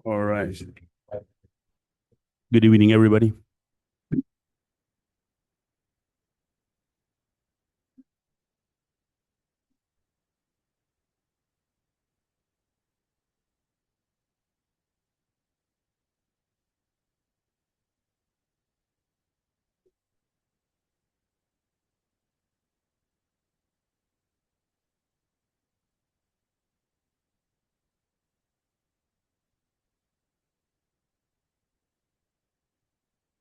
All right. Good evening, everybody.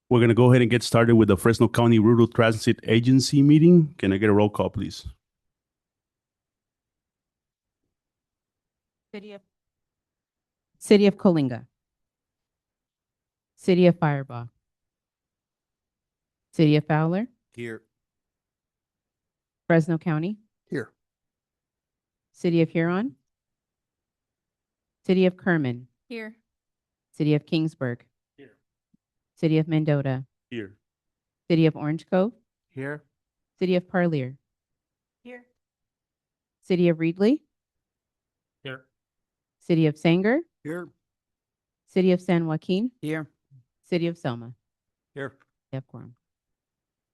We're going to go ahead and get started with the Fresno County Rural Transit Agency meeting. Can I get a roll call, please? City of Coalinga. City of Fireball. City of Fowler. Here. Fresno County. Here. City of Huron. City of Kerman. Here. City of Kingsburg. Here. City of Mendota. Here. City of Orange Cove. Here. City of Parlier. Here. City of Reedley. Here. City of Sanger. Here. City of San Joaquin. Here. City of Selma. Here. They have quorum.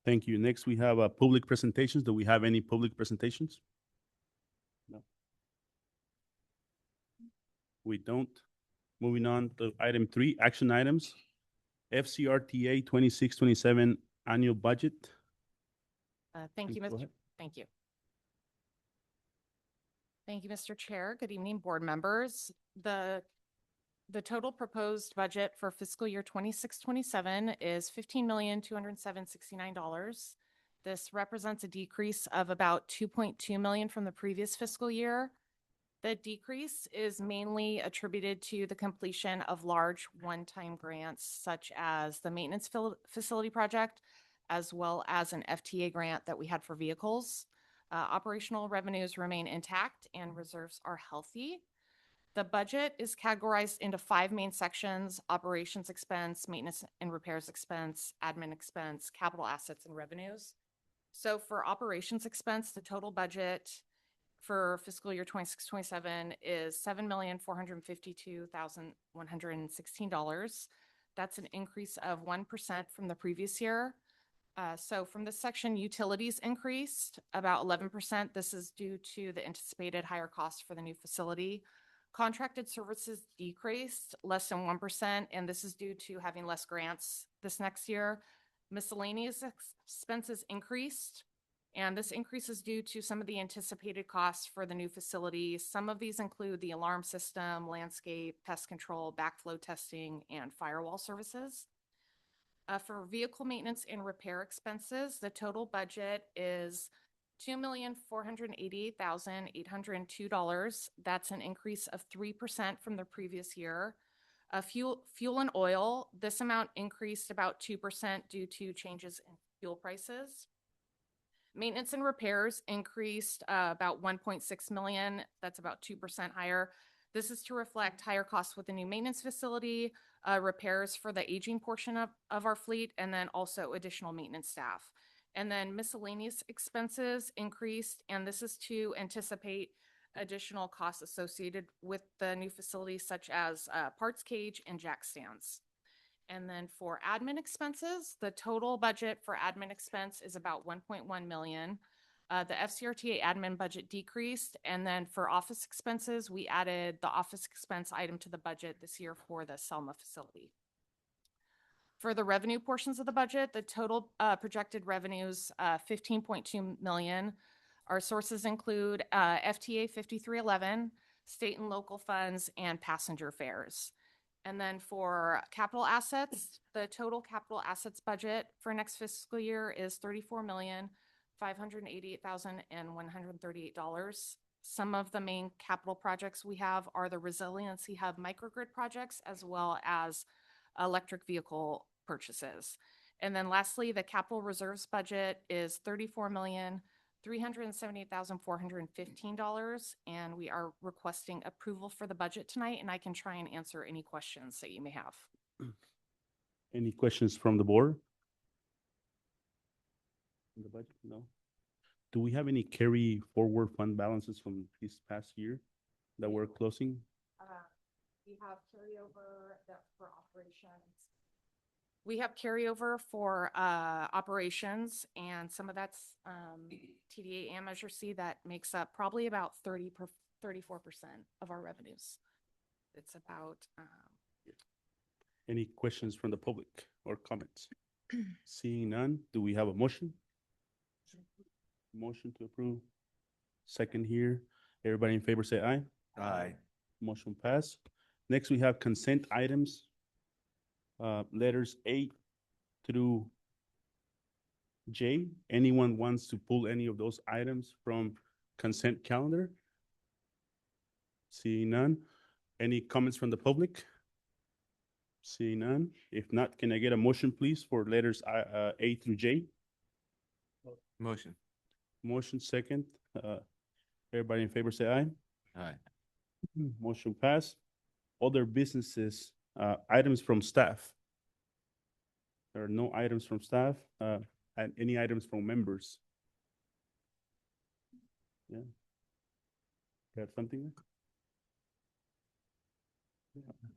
Thank you. Next, we have public presentations. Do we have any public presentations? No. We don't. Moving on to item 3, action items. FCRTA 26-27 annual budget. Thank you, Go Mr. ahead. Thank you. Thank you, Mr. Chair. Good evening, board members. The total proposed budget for fiscal year 26-27 is $15,207,069. This represents a decrease of about $2.2 million from the previous fiscal year. The decrease is mainly attributed to the completion of large one-time grants such as the maintenance facility project, as well as an FTA grant that we had for vehicles. Operational revenues remain intact and reserves are healthy. The budget is categorized into 5 main sections: operations expense, maintenance and repairs expense, admin expense, capital assets, and revenues. So for operations expense, the total budget for fiscal year 26-27 is $7,452,116. That's an increase of 1% from the previous year. So from this section, utilities increased about 11%. This is due to the anticipated higher costs for the new facility. Contracted services decreased less than 1%, and this is due to having less grants this next year. Miscellaneous expenses increased, and this increase is due to some of the anticipated costs for the new facility. Some of these include the alarm system, landscape, pest control, backflow testing, and firewall services. For vehicle maintenance and repair expenses, the total budget is $2,488,802. That's an increase of 3% from the previous year. Fuel and oil, this amount increased about 2% due to changes in fuel prices. Maintenance and repairs increased about $1.6 million. That's about 2% higher. This is to reflect higher costs with the new maintenance facility, repairs for the aging portion of our fleet, and then also additional maintenance staff. And then miscellaneous expenses increased, and this is to anticipate additional costs associated with the new facility, such as parts cage and jack stands. And then for admin expenses, the total budget for admin expense is about $1.1 million. The FCRTA admin budget decreased, and then for office expenses, we added the office expense item to the budget this year for the Selma facility. For the revenue portions of the budget, the total projected revenues, $15.2 million. Our sources include FTA 5311, state and local funds, and passenger fares. And then for capital assets, the total capital assets budget for next fiscal year is $34,588,138. Some of the main capital projects we have are the Resiliency Hub microgrid projects, as well as electric vehicle purchases. And then lastly, the capital reserves budget is $34,378,415, and we are requesting approval for the budget tonight, and I can try and answer any questions that you may have. Any questions from the board? The budget? No. Do we have any carry forward fund balances from this past year that we're closing? We have carryover that for operations. We have carryover for operations, and some of that's TDA and Measure C that makes up probably about 34% of our revenues. It's about, Any questions from the public or comments? Seeing none, do we have a motion? Motion to approve. Second here. Everybody in favor say aye. Aye. Motion pass. Next, we have consent items. Letters A through J. Anyone wants to pull any of those items from consent calendar? Seeing none. Any comments from the public? Seeing none. If not, can I get a motion, please, for letters A through J? Motion. Motion second. Everybody in favor say aye. Aye. Motion pass. Other businesses, items from staff. There are no items from staff, and any items from members. Yeah. Got something?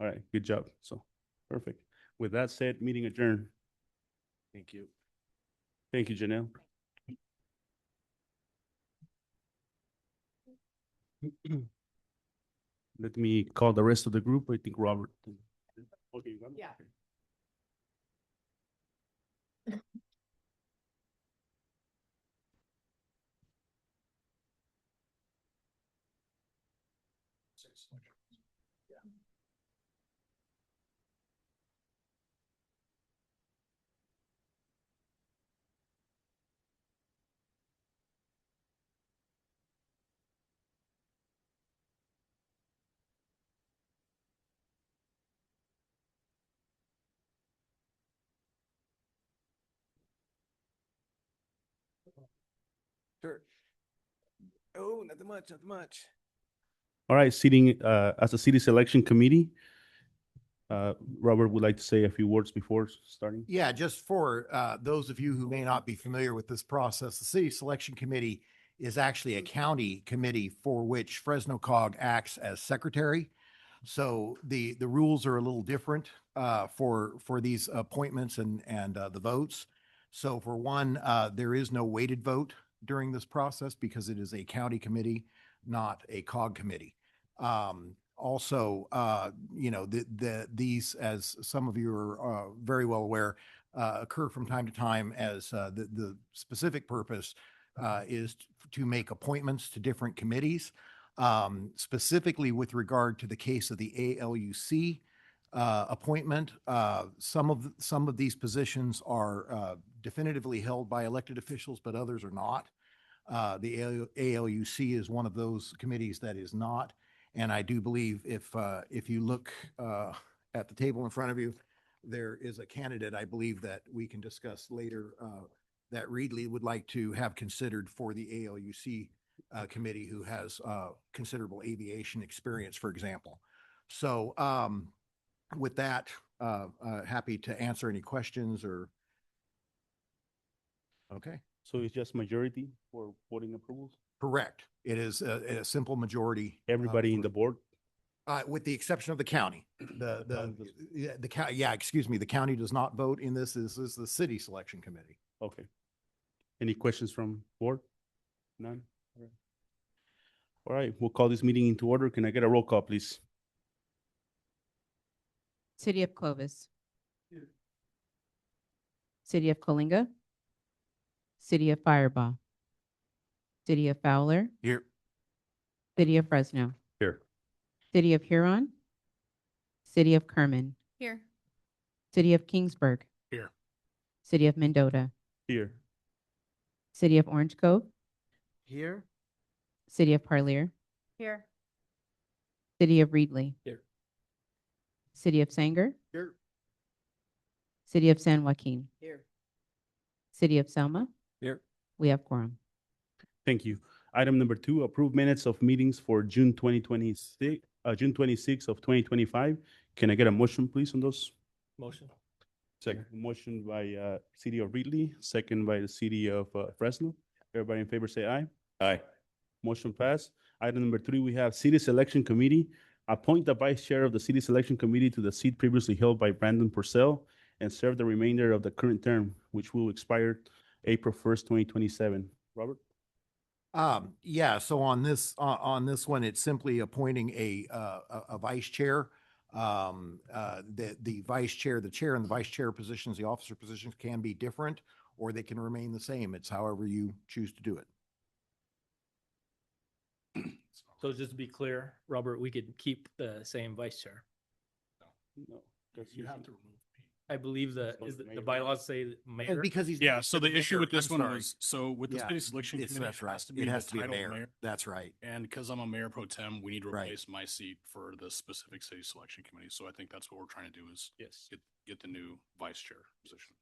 All right, good job. So, perfect. With that said, meeting adjourned. Thank you. Thank you, Janelle. Let me call the rest of the group. I think Robert. Okay, Robert? Yeah. Sure. Oh, nothing much, nothing much. All right, seating, as a city selection committee, Robert would like to say a few words before starting. Yeah, just for those of you who may not be familiar with this process, the City Selection Committee is actually a county committee for which Fresno COG acts as secretary. So the rules are a little different for these appointments and the votes. So for one, there is no weighted vote during this process because it is a county committee, not a COG committee. Also, these, as some of you are very well aware, occur from time to time as the specific purpose is to make appointments to different committees. Specifically with regard to the case of the ALUC appointment, some of these positions are definitively held by elected officials, but others are not. The ALUC is one of those committees that is not. And I do believe if you look at the table in front of you, there is a candidate, I believe, that we can discuss later that Reedley would like to have considered for the ALUC committee, who has considerable aviation experience, for example. So with that, happy to answer any questions or. Okay. So it's just majority for voting approvals? Correct. It is a simple majority. Everybody in the board? With the exception of the county. The county, yeah, excuse me, the county does not vote in this. This is the city selection committee. Okay. Any questions from board? None? All right. All right, we'll call this meeting into order. Can I get a roll call, please? City of Clovis. City of Coalinga. City of Firebaugh. City of Fowler. Here. City of Fresno. Here. City of Huron. City of Kerman. Here. City of Kingsburg. Here. City of Mendota. Here. City of Orange Cove. Here. City of Parlier. Here. City of Reedley. Here. City of Sanger. Here. City of San Joaquin. Here. City of Selma. Here. We have quorum. Thank you. Item number 2, approve minutes of meetings for June 26th of 2025. Can I get a motion, please, on those? Motion. Second. Motion by City of Reedley, second by the City of Fresno. Everybody in favor say aye. Aye. Motion passed. Item number 3, we have City Selection Committee. appoint the vice chair of the city selection committee to the seat previously held by Brandon Purcell and serve the remainder of the current term, which will expire April 1st, 2027. Robert? Yeah, so on this one, it's simply appointing a vice chair. The vice chair, the chair and the vice chair positions, the officer positions can be different, or they can remain the same. It's however you choose to do it. So just to be clear, Robert, we could keep the same vice chair. No. You have to remove me. I believe the bylaws say that Oh, mayor. because he's. Yeah, so the issue mayor, with this I'm one sorry. was, so with the Yeah, city selection committee, That's right. to be It the has to be a title mayor. That's right. And because I'm a mayor pro tem, we need to Right. replace my seat for the specific city selection committee. So I think that's what we're trying to do is Yes. get the new vice chair position.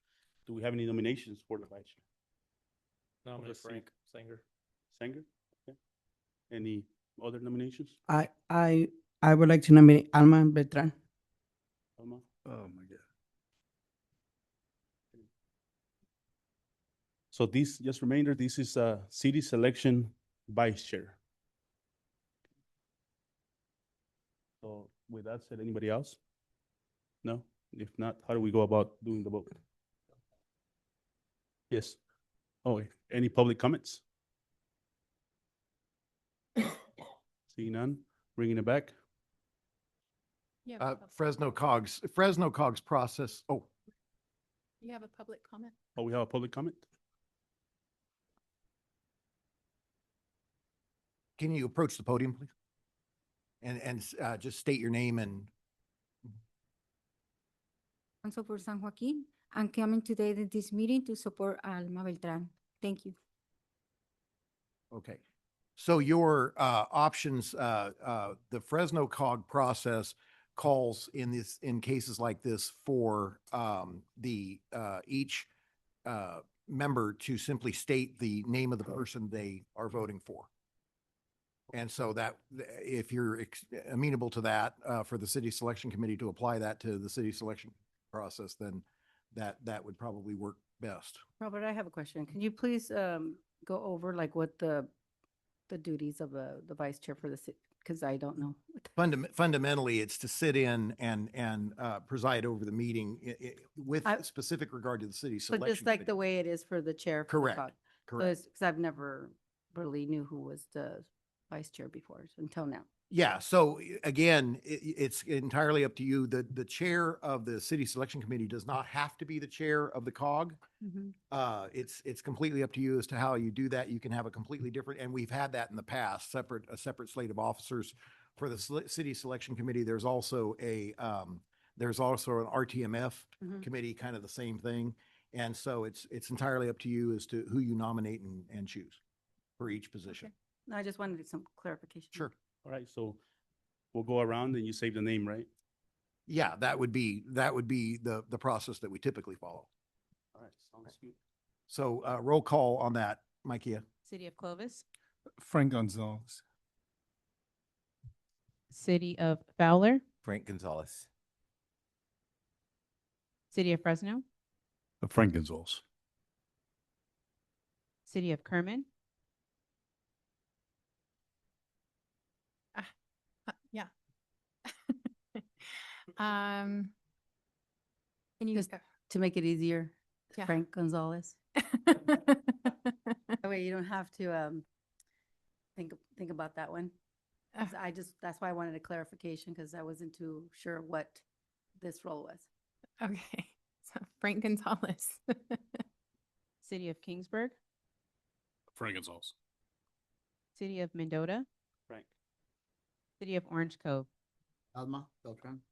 Do we have any nominations for the vice chair? Nominate Okay, Frank Sanger. Sanger? Okay. Any other nominations? I would like to nominate Alma Beltran. Alma? Oh, my God. So this, just reminder, this is a city selection vice chair. So with that said, anybody else? No? If not, how do we go about doing the vote? Yes. Oh, any public comments? Seeing none, bringing it back. Fresno COG's process. Oh, You have a public comment? Oh, we have a public comment? can you approach the podium, please? And just state your name and, Council for San Joaquin. I'm coming today to this meeting to support Alma Beltran. Thank you. okay. So your options, the Fresno COG process calls in cases like this for each member to simply state the name of the person they are voting for. And so that if you're amenable to that, for the city selection committee to apply that to the city selection process, then that would probably work best. Robert, I have a question. Can you please go over like what the duties of the vice chair for the city, because I don't know. Fundamentally, it's to sit in and preside over the meeting with I- specific regard to the city So selection. just like the committee. way it is for the chair. for the Correct, COG. correct. Because I've never really knew who was the vice chair before until now. Yeah, so again, it's entirely up to you. The chair of the city selection committee does not have to be the chair of the COG. It's completely up to you as to how you do that. You can have a completely different, and we've had that in the past, a separate slate of officers. For the city selection committee, there's also an RTMF Mhm. committee, kind of the same thing. And so it's entirely up to you as to who you nominate and choose for each position. Okay. No, I just wanted some clarification. Sure. All right, so we'll go around and you save the name, right? Yeah, that would be the process that we typically follow. All right, sounds good. So roll call on that, Micaiah. City of Clovis, Frank Gonzalez. City of Fowler, Frank Gonzalez. City of Fresno, Frank Gonzalez. City of Kerman, Yeah. Um, Can you, Just- to make it easier, Yeah. Frank Gonzalez. That way you don't have to think about that one. 'Cause that's why I wanted a clarification, because I wasn't too sure what this role was. okay, so Frank Gonzalez. City of Kingsburg, Frank Gonzalez. City of Mendota, Frank. City of Orange Cove, Alma Beltran.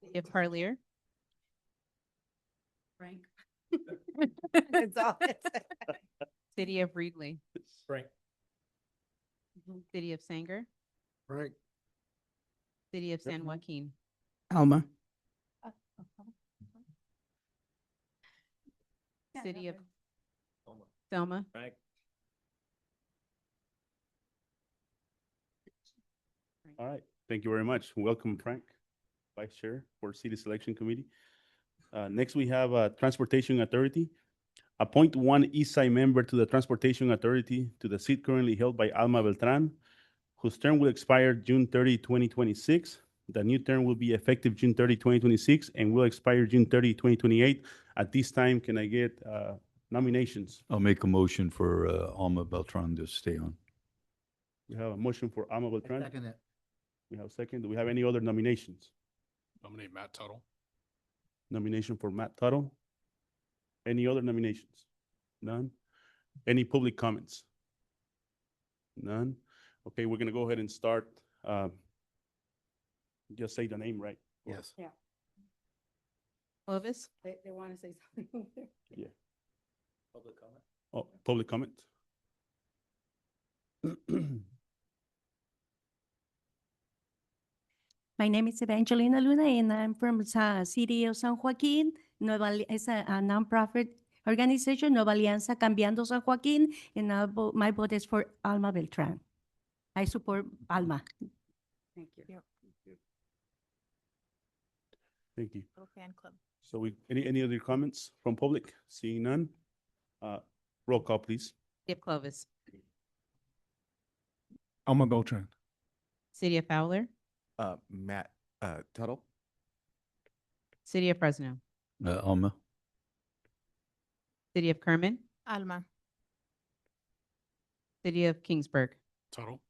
City of Parlier, Frank? Gonzalez. City of Reedley, Frank. City of Sanger, Frank. City of San Joaquin. Alma. City of Selma, Frank. All right, thank you very much. Welcome, Frank, Vice Chair for City Selection Committee. Next, we have Transportation Authority. Appoint one East Side member to the Transportation Authority to the seat currently held by Alma Beltran, whose term will expire June 30, 2026. The new term will be effective June 30, 2026, and will expire June 30, 2028. At this time, can I get nominations? I'll make a motion for Alma Beltran to stay on. We have a motion for Alma Beltran. Second it. We have a second. Do we have any other nominations? Nominate Matt Tuttle. Nomination for Matt Tuttle. Any other nominations? None? Any public comments? None? Okay, we're gonna go ahead and start. Just say the name, right? Yes. Clovis? They want to say something. Yeah. Public comment. Oh, public comment? My name is Evangelina Luna, and I'm from City of San Joaquin. It's a nonprofit organization, Nueva Alianza Cambiando San Joaquin, and my vote is for Alma Beltran. I support Alma. Thank you. Thank you. Fan club. So any other comments from public? Seeing none? Roll call, please. City of Clovis, Alma Beltran. City of Fowler, Matt Tuttle. City of Fresno, Alma. City of Kerman, Alma. City of Kingsburg, Tuttle.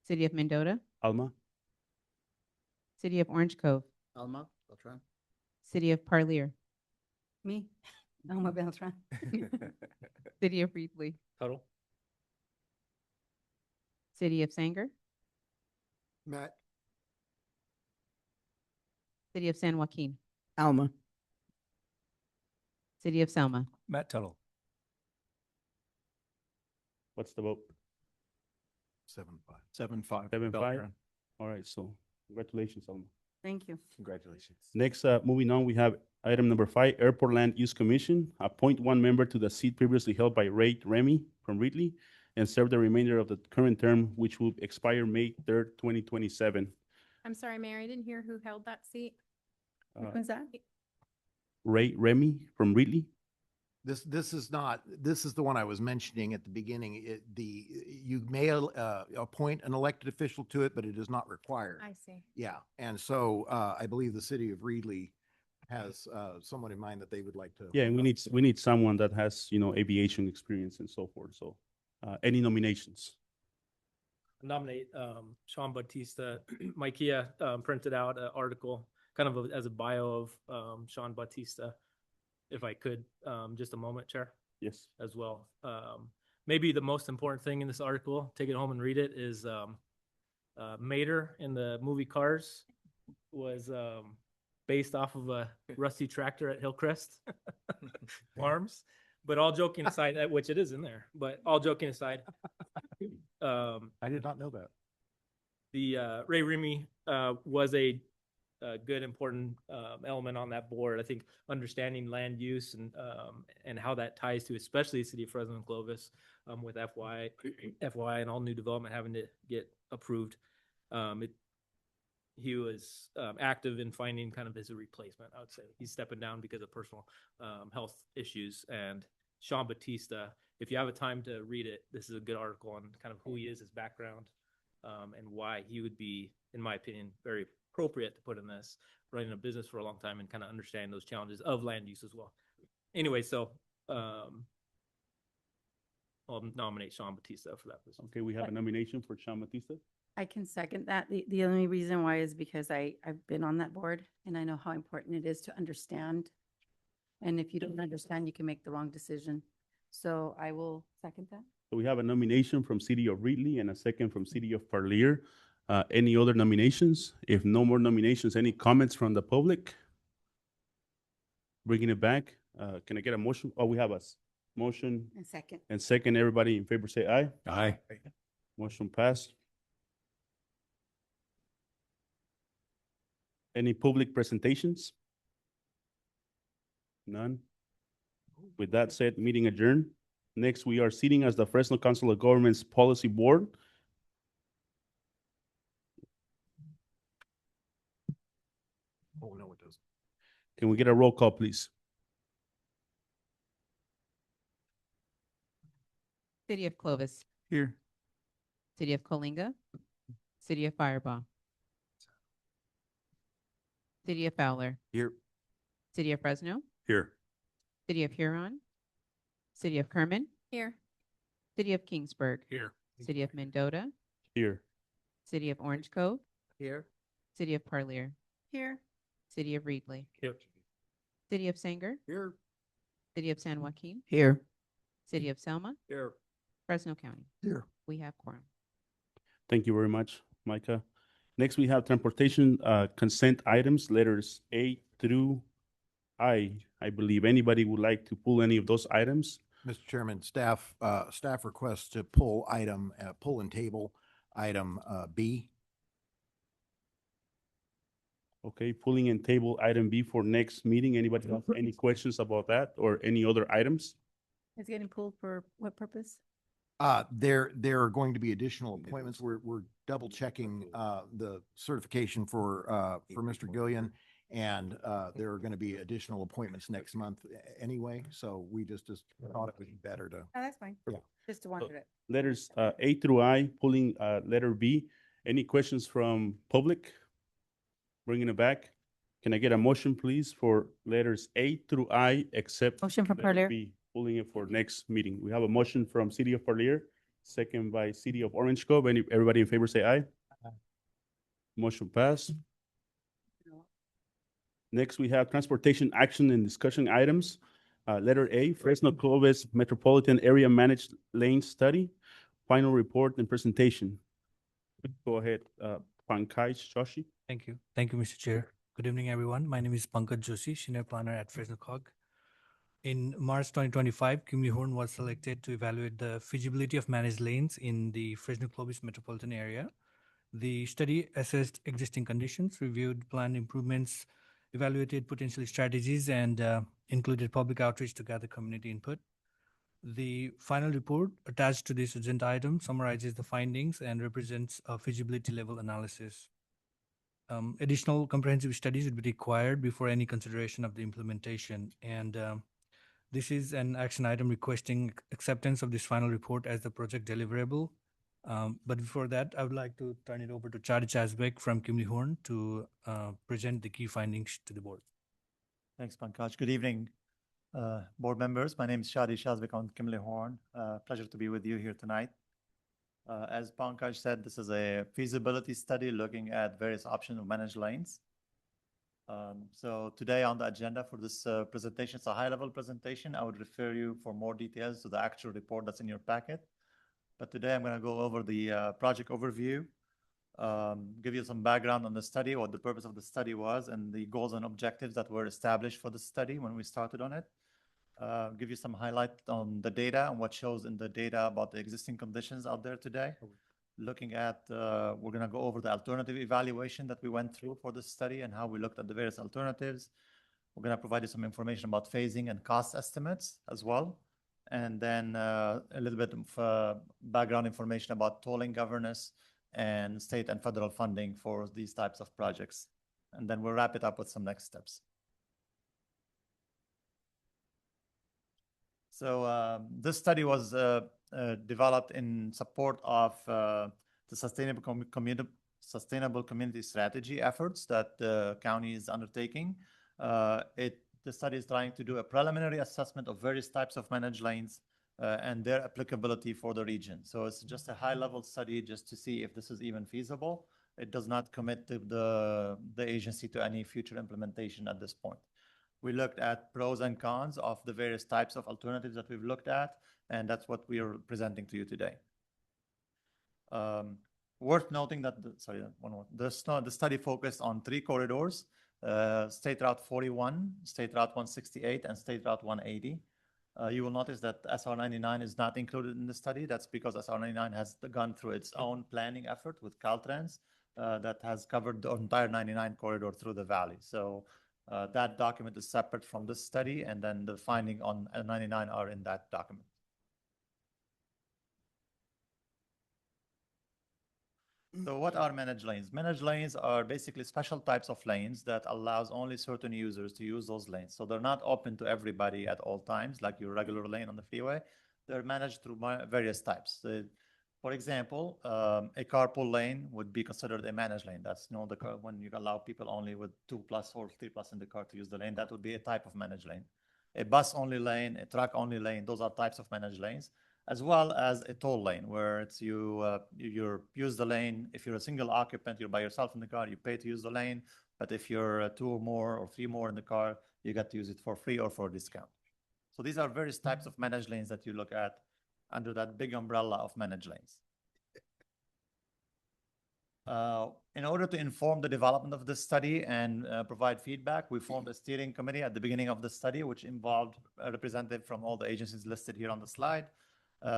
City of Mendota, Alma? City of Orange Cove, Alma Beltran. City of Parlier, Me? Alma Beltran. City of Reedley, Tuttle. City of Sanger, Matt. City of San Joaquin, Alma. City of Selma, Matt Tuttle. What's the vote? 7-5. 7-5. 7-5? Beltran. All right, so congratulations, Alma. Thank you. Congratulations. Next, moving on, we have item number 5, Airport Land Use Commission. Appoint one member to the seat previously held by Ray Remy from Reedley and serve the remainder of the current term, which will expire May 3rd, 2027. I'm sorry, Mayor, I didn't hear who held that seat. Uh, Who's that? Ray Remy from Reedley. This is not, this is the one I was mentioning at the beginning. You may appoint an elected official to it, but it is not required. I see. Yeah, and so I believe the city of Reedley has someone in mind that they would like to. Yeah, and we need someone that has, aviation experience and so forth. So, any nominations? Nominate Sean Bautista. Mikea printed out an article kind of as a bio of Sean Bautista. If I could, just a moment, Chair, Yes. as well. Maybe the most important thing in this article, take it home and read it, is Mater in the movie Cars was based off of a rusty tractor at Hillcrest Farms. But all joking aside, which it is in there, but all joking aside, I did not know that. the Ray Remy was a good, important element on that board. I think understanding land use and how that ties to especially the city of Fresno and Clovis with FY and all new development having to get approved. He was active in finding kind of his replacement, I would say. He's stepping down because of personal health issues. And Sean Bautista, if you have a time to read it, this is a good article on kind of who he is, his background, and why he would be, in my opinion, very appropriate to put in this, running a business for a long time and kind of understanding those challenges of land use as well. Anyway, so I'll nominate Sean Bautista for that position. Okay, we have a nomination for Sean Batista. I can second that. The only reason why is because I've been on that board and I know how important it is to understand. And if you don't understand, you can make the wrong decision. So I will second that. So we have a nomination from City of Reedley and a second from City of Parlier. Any other nominations? If no more nominations, any comments from the public? Bringing it back, can I get a motion? Oh, we have a motion And second. and second. Everybody in favor say aye. Aye. Motion passed. Any public presentations? None. With that said, meeting adjourned. Next, we are sitting as the Fresno Council of Governments Policy Board. Oh, no, it doesn't. Can we get a roll call, please? City of Clovis, Here. City of Coalinga, City of Fireball, City of Fowler, Here. City of Fresno, Here. City of Huron, City of Kerman, Here. City of Kingsburg, Here. City of Mendota, Here. City of Orange Cove, Here. City of Parlier, Here. City of Reedley, Here. City of Sanger, Here. City of San Joaquin, Here. City of Selma, Here. Fresno County. Here. We have quorum. Thank you very much, Micah. Next, we have transportation consent items, letters A through I believe. Anybody would like to pull any of those items? Mr. Chairman, staff requests to pull pull and table item B. Okay, pulling and table item B for next meeting. Anybody have any questions about that or any other items? It's getting pulled for what purpose? There are going to be additional appointments. We're double checking the certification for Mr. Gillian. And there are going to be additional appointments next month anyway. So we just thought it would be better to. Oh, that's fine. Yeah. Just wanted it. Letters A through I, pulling letter B. Any questions from public? Bringing it back. Can I get a motion, please, for letters A through I, except Motion from letter Parlier. B, pulling it for next meeting? We have a motion from City of Parlier, second by City of Orange Cove. Everybody in favor say aye. Motion passed. Next, we have transportation action and discussion items. Letter A, Fresno Clovis Metropolitan Area Managed Lane Study, final report and presentation. Go ahead, Pankaj Joshi. Thank you. Thank you, Mr. Chair. Good evening, everyone. My name is Pankaj Joshi, Senior Planner at Fresno COG. In March 2025, Kimley Horn was selected to evaluate the feasibility of managed lanes in the Fresno Clovis metropolitan area. The study assessed existing conditions, reviewed planned improvements, evaluated potential strategies, and included public outreach to gather community input. The final report attached to this agenda item summarizes the findings and represents a feasibility level analysis. Additional comprehensive studies would be required before any consideration of the implementation. And this is an action item requesting acceptance of this final report as the project deliverable. But before that, I would like to turn it over to Chadi Chasbeck from Kimley Horn to present the key findings to the board. Thanks, Pankaj. Good evening, board members. My name is Chadi Chasbeck on Kimley Horn. Pleasure to be with you here tonight. As Pankaj said, this is a feasibility study looking at various options of managed lanes. So today on the agenda for this presentation, it's a high-level presentation. I would refer you for more details to the actual report that's in your packet. But today I'm going to go over the project overview, give you some background on the study, what the purpose of the study was, and the goals and objectives that were established for the study when we started on it. Give you some highlight on the data and what shows in the data about the existing conditions out there today. Looking at, we're going to go over the alternative evaluation that we went through for this study and how we looked at the various alternatives. We're going to provide you some information about phasing and cost estimates as well. And then a little bit of background information about tolling governance and state and federal funding for these types of projects. And then we'll wrap it up with some next steps. So this study was developed in support of the sustainable community strategy efforts that the county is undertaking. The study is trying to do a preliminary assessment of various types of managed lanes and their applicability for the region. So it's just a high-level study just to see if this is even feasible. It does not commit to the agency to any future implementation at this point. We looked at pros and cons of the various types of alternatives that we've looked at, and that's what we are presenting to you today. Worth noting that, the study focused on 3 corridors, State Route 41, State Route 168, and State Route 180. You will notice that SR 99 is not included in the study. That's because SR 99 has gone through its own planning effort with Caltrans that has covered the entire 99 corridor through the valley. So that document is separate from this study, and then the finding on 99 are in that document. So what are managed lanes? Managed lanes are basically special types of lanes that allows only certain users to use those lanes. So they're not open to everybody at all times, like your regular lane on the freeway. They're managed through various types. For example, a carpool lane would be considered a managed lane. That's the car when you allow people only with 2+ or 3+ in the car to use the lane. That would be a type of managed lane. A bus only lane, a truck only lane, those are types of managed lanes, as well as a toll lane where it's you use the lane. If you're a single occupant, you're by yourself in the car, you pay to use the lane. But if you're 2 or more or 3 more in the car, you get to use it for free or for a discount. So these are various types of managed lanes that you look at under that big umbrella of managed lanes. In order to inform the development of this study and provide feedback, we formed a steering committee at the beginning of the study, which involved a representative from all the agencies listed here on the slide.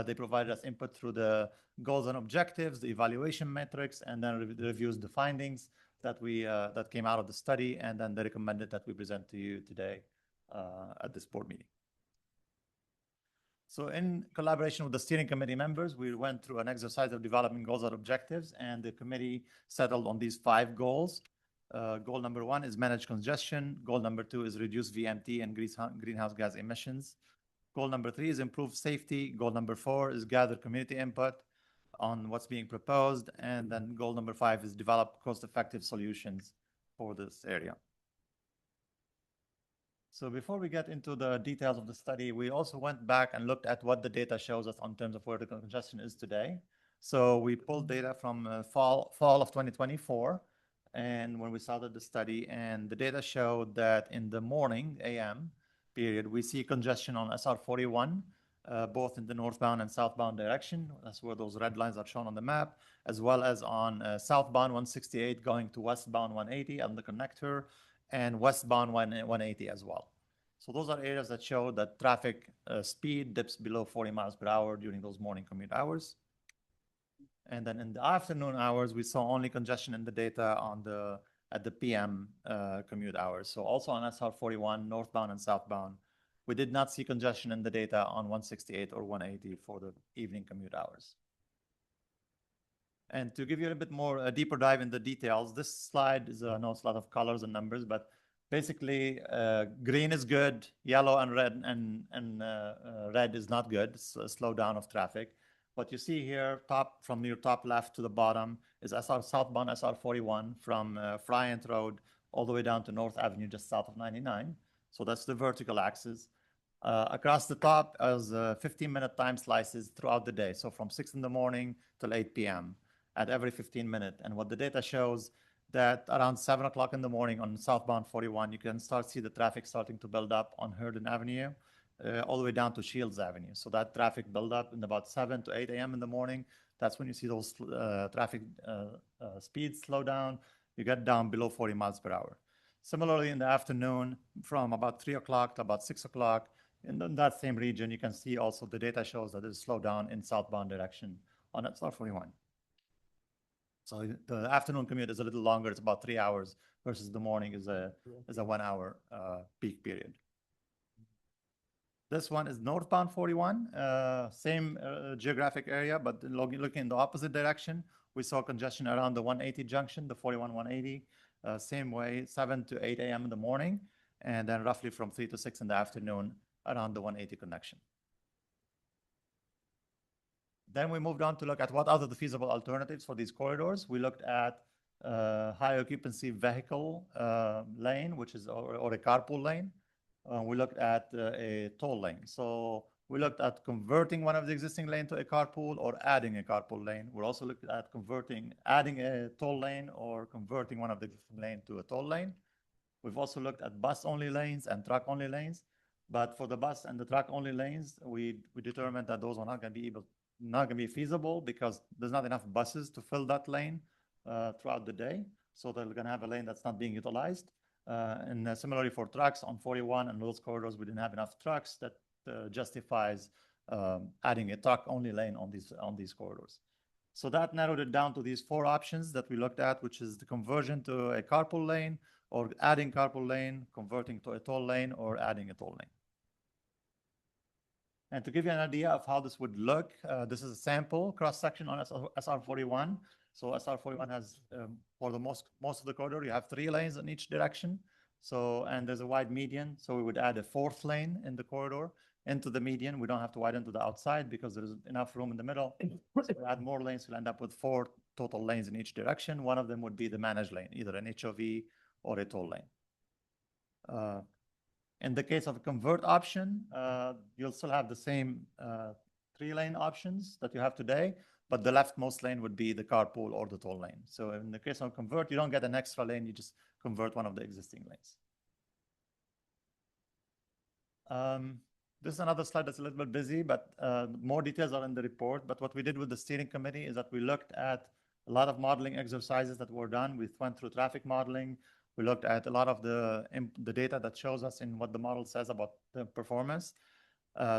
They provided us input through the goals and objectives, the evaluation metrics, and then reviews the findings that came out of the study, and then they recommended that we present to you today at this board meeting. So in collaboration with the steering committee members, we went through an exercise of developing goals and objectives, and the committee settled on these 5 goals. Goal number 1 is manage congestion. Goal number 2 is reduce VMT and greenhouse gas emissions. Goal number 3 is improve safety. Goal number 4 is gather community input on what's being proposed. And then goal number 5 is develop cost-effective solutions for this area. So before we get into the details of the study, we also went back and looked at what the data shows us in terms of where the congestion is today. So we pulled data from fall of 2024, and when we started the study, and the data showed that in the morning, AM period, we see congestion on SR 41, both in the northbound and southbound direction. That's where those red lines are shown on the map, as well as on southbound 168 going to westbound 180 on the connector, and westbound 180 as well. So those are areas that show that traffic speed dips below 40 miles per hour during those morning commute hours. And then in the afternoon hours, we saw only congestion in the data at the PM commute hours. So also on SR 41, northbound and southbound, we did not see congestion in the data on 168 or 180 for the evening commute hours. And to give you a bit more a deeper dive in the details, this slide is I know it's a lot of colors and numbers, but basically green is good, yellow and red is not good. It's a slowdown of traffic. What you see here, from your top left to the bottom, is southbound SR 41 from Bryant Road all the way down to North Avenue, just south of 99. So that's the vertical axis. Across the top is 15-minute time slices throughout the day. So from 6 in the morning till 8 p.m. at every 15 minutes. And what the data shows that around 7 o'clock in the morning on southbound 41, you can start to see the traffic starting to build up on Herndon Avenue all the way down to Shields Avenue. So that traffic build up in about 7 to 8 a.m. in the morning. That's when you see those traffic speeds slow down. You get down below 40 miles per hour. Similarly, in the afternoon, from about 3 o'clock to about 6 o'clock, in that same region, you can see also the data shows that there's slowdown in southbound direction on SR 41. So the afternoon commute is a little longer. It's about 3 hours versus the morning is a 1 hour peak period. This one is northbound 41, same geographic area, but looking in the opposite direction, we saw congestion around the 180 junction, the 41 180, same way, 7 to 8 a.m. in the morning, and then roughly from 3 to 6 in the afternoon around the 180 connection. Then we moved on to look at what are the feasible alternatives for these corridors. We looked at high occupancy vehicle lane, which is or a carpool lane. We looked at a toll lane. So we looked at converting one of the existing lane to a carpool or adding a carpool lane. We're also looking at adding a toll lane or converting one of the existing lane to a toll lane. We've also looked at bus-only lanes and truck-only lanes. But for the bus and the truck-only lanes, we determined that those are not going to be feasible because there's not enough buses to fill that lane throughout the day. So they're going to have a lane that's not being utilized. And similarly for trucks on 41 and those corridors, we didn't have enough trucks that justifies adding a truck-only lane on these corridors. So that narrowed it down to these 4 options that we looked at, which is the conversion to a carpool lane, or adding carpool lane, converting to a toll lane, or adding a toll lane. And to give you an idea of how this would look, this is a sample cross-section on SR 41. So SR 41 has, for the most of the corridor, you have 3 lanes in each direction. So, and there's a wide median. So we would add a 4th lane in the corridor. into the median. We don't have to widen to the outside because there's enough room in the middle. So we add more lanes, we'll end up with 4 total lanes in each direction. One of them would be the managed lane, either an HOV or a toll lane. In the case of a convert option, you'll still have the same 3-lane options that you have today, but the leftmost lane would be the carpool or the toll lane. So in the case of convert, you don't get an extra lane, you just convert one of the existing lanes. This is another slide that's a little bit busy, but more details are in the report. But what we did with the steering committee is that we looked at a lot of modeling exercises that were done. We went through traffic modeling. We looked at a lot of the data that shows us in what the model says about the performance.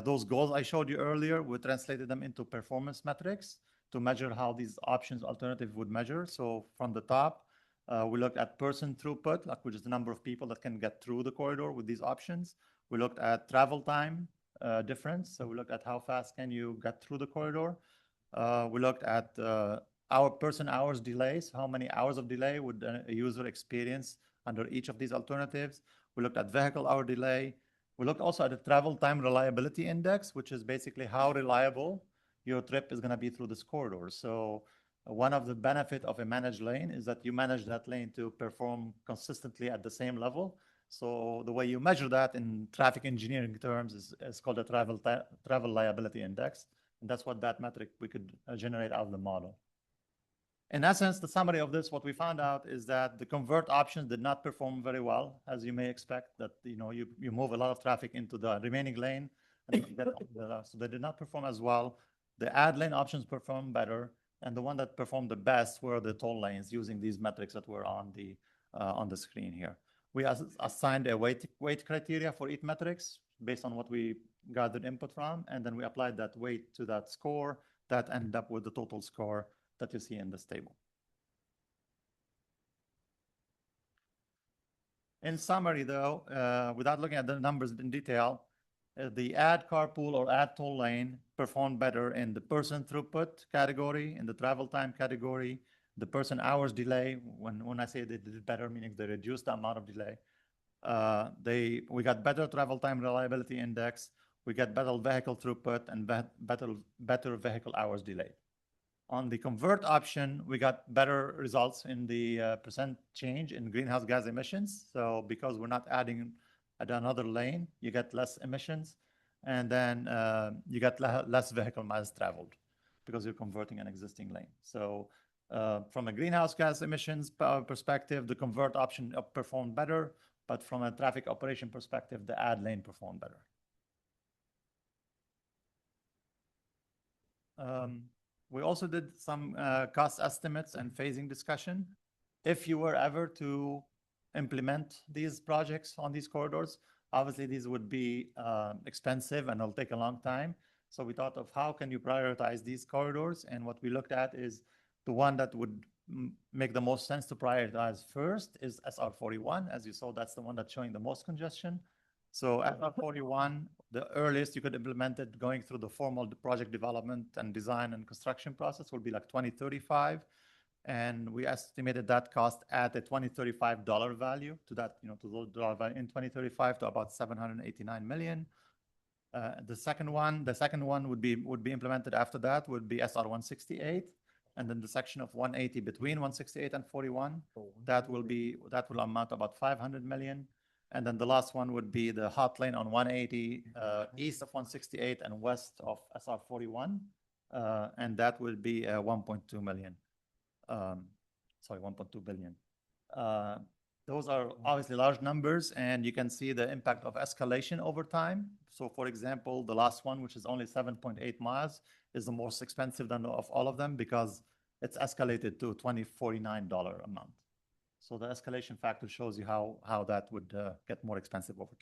Those goals I showed you earlier, we translated them into performance metrics to measure how these options alternative would measure. So from the top, we looked at person throughput, which is the number of people that can get through the corridor with these options. We looked at travel time difference. So we looked at how fast can you get through the corridor. We looked at our person hours delays, how many hours of delay would a user experience under each of these alternatives. We looked at vehicle hour delay. We looked also at the travel time reliability index, which is basically how reliable your trip is going to be through this corridor. So one of the benefits of a managed lane is that you manage that lane to perform consistently at the same level. So the way you measure that in traffic engineering terms is called a travel liability index. And that's what that metric we could generate out of the model. In essence, the summary of this, what we found out is that the convert options did not perform very well, as you may expect, that you move a lot of traffic into the remaining lane, and so they did not perform as well. The add lane options performed better, and the one that performed the best were the toll lanes using these metrics that were on the screen here. We assigned a weight criteria for each metrics based on what we gathered input from, and then we applied that weight to that score that ended up with the total score that you see in this table. In summary, though, without looking at the numbers in detail, the add carpool or add toll lane performed better in the person throughput category, in the travel time category, the person hours delay. When I say they did better, meaning they reduced the amount of delay. We got better travel time reliability index. We got better vehicle throughput and better vehicle hours delay. On the convert option, we got better results in the percent change in greenhouse gas emissions. So because we're not adding another lane, you get less emissions. And then you get less vehicle miles traveled because you're converting an existing lane. So from a greenhouse gas emissions perspective, the convert option performed better. But from a traffic operation perspective, the add lane performed better. We also did some cost estimates and phasing discussion. If you were ever to implement these projects on these corridors, obviously these would be expensive and it'll take a long time. So we thought of how can you prioritize these corridors? And what we looked at is the one that would make the most sense to prioritize first is SR41. As you saw, that's the one that's showing the most congestion. So SR41, the earliest you could implement it going through the formal project development and design and construction process will be like 2035. And we estimated that cost at a $2035 value to that, to those dollar value in 2035 to about $789 million. The second one would be implemented after that would be SR168. And then the section of 180 between 168 and 41, that will amount to about $500 million. And then the last one would be the hot lane on 180 east of 168 and west of SR41. And that will be 1.2 million. 1.2 billion. Those are obviously large numbers, and you can see the impact of escalation over time. So for example, the last one, which is only 7.8 miles, is the most expensive of all of them because it's escalated to $2049 a month. So the escalation factor shows you how that would get more expensive over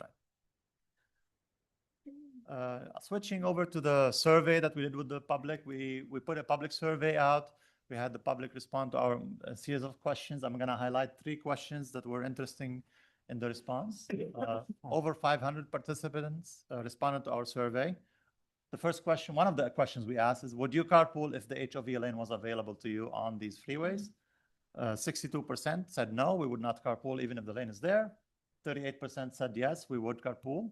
time. Switching over to the survey that we did with the public, we put a public survey out. We had the public respond to our series of questions. I'm going to highlight 3 questions that were interesting in the response. Over 500 participants responded to our survey. The first question, one of the questions we asked is, would you carpool if the HOV lane was available to you on these freeways? 62% said no, we would not carpool even if the lane is there. 38% said yes, we would carpool.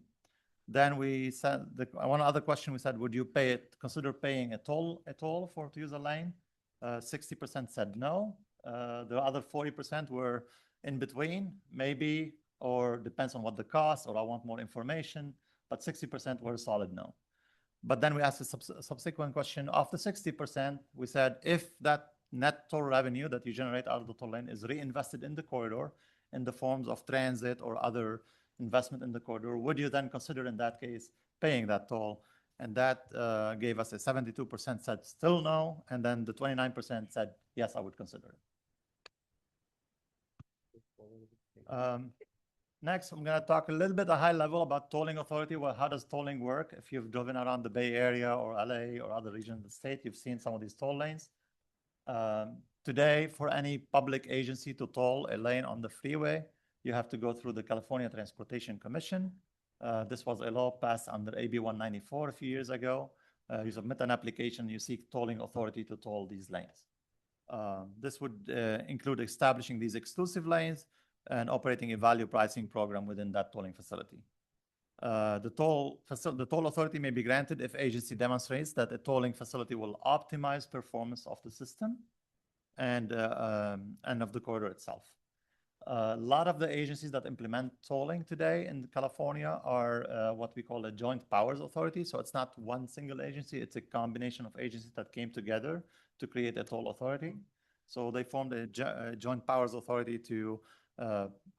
Then we said, one other question we said, would you consider paying a toll to use a lane? 60% said no. The other 40% were in between, maybe, or depends on what the cost, or I want more information, but 60% were solid no. But then we asked a subsequent question. Of the 60%, we said, if that net toll revenue that you generate out of the toll lane is reinvested in the corridor in the forms of transit or other investment in the corridor, would you then consider in that case paying that toll? And that gave us a 72% said still no, and then the 29% said, yes, I would consider it. Next, I'm going to talk a little bit at a high level about tolling authority. Well, how does tolling work? If you've driven around the Bay Area or LA or other regions of the state, you've seen some of these toll lanes. Today, for any public agency to toll a lane on the freeway, you have to go through the California Transportation Commission. This was a law passed under AB 194 a few years ago. You submit an application, you seek tolling authority to toll these lanes. This would include establishing these exclusive lanes and operating a value pricing program within that tolling facility. The toll authority may be granted if agency demonstrates that a tolling facility will optimize performance of the system and of the corridor itself. A lot of the agencies that implement tolling today in California are what we call a joint powers authority. So it's not one single agency, it's a combination of agencies that came together to create a toll authority. So they formed a joint powers authority to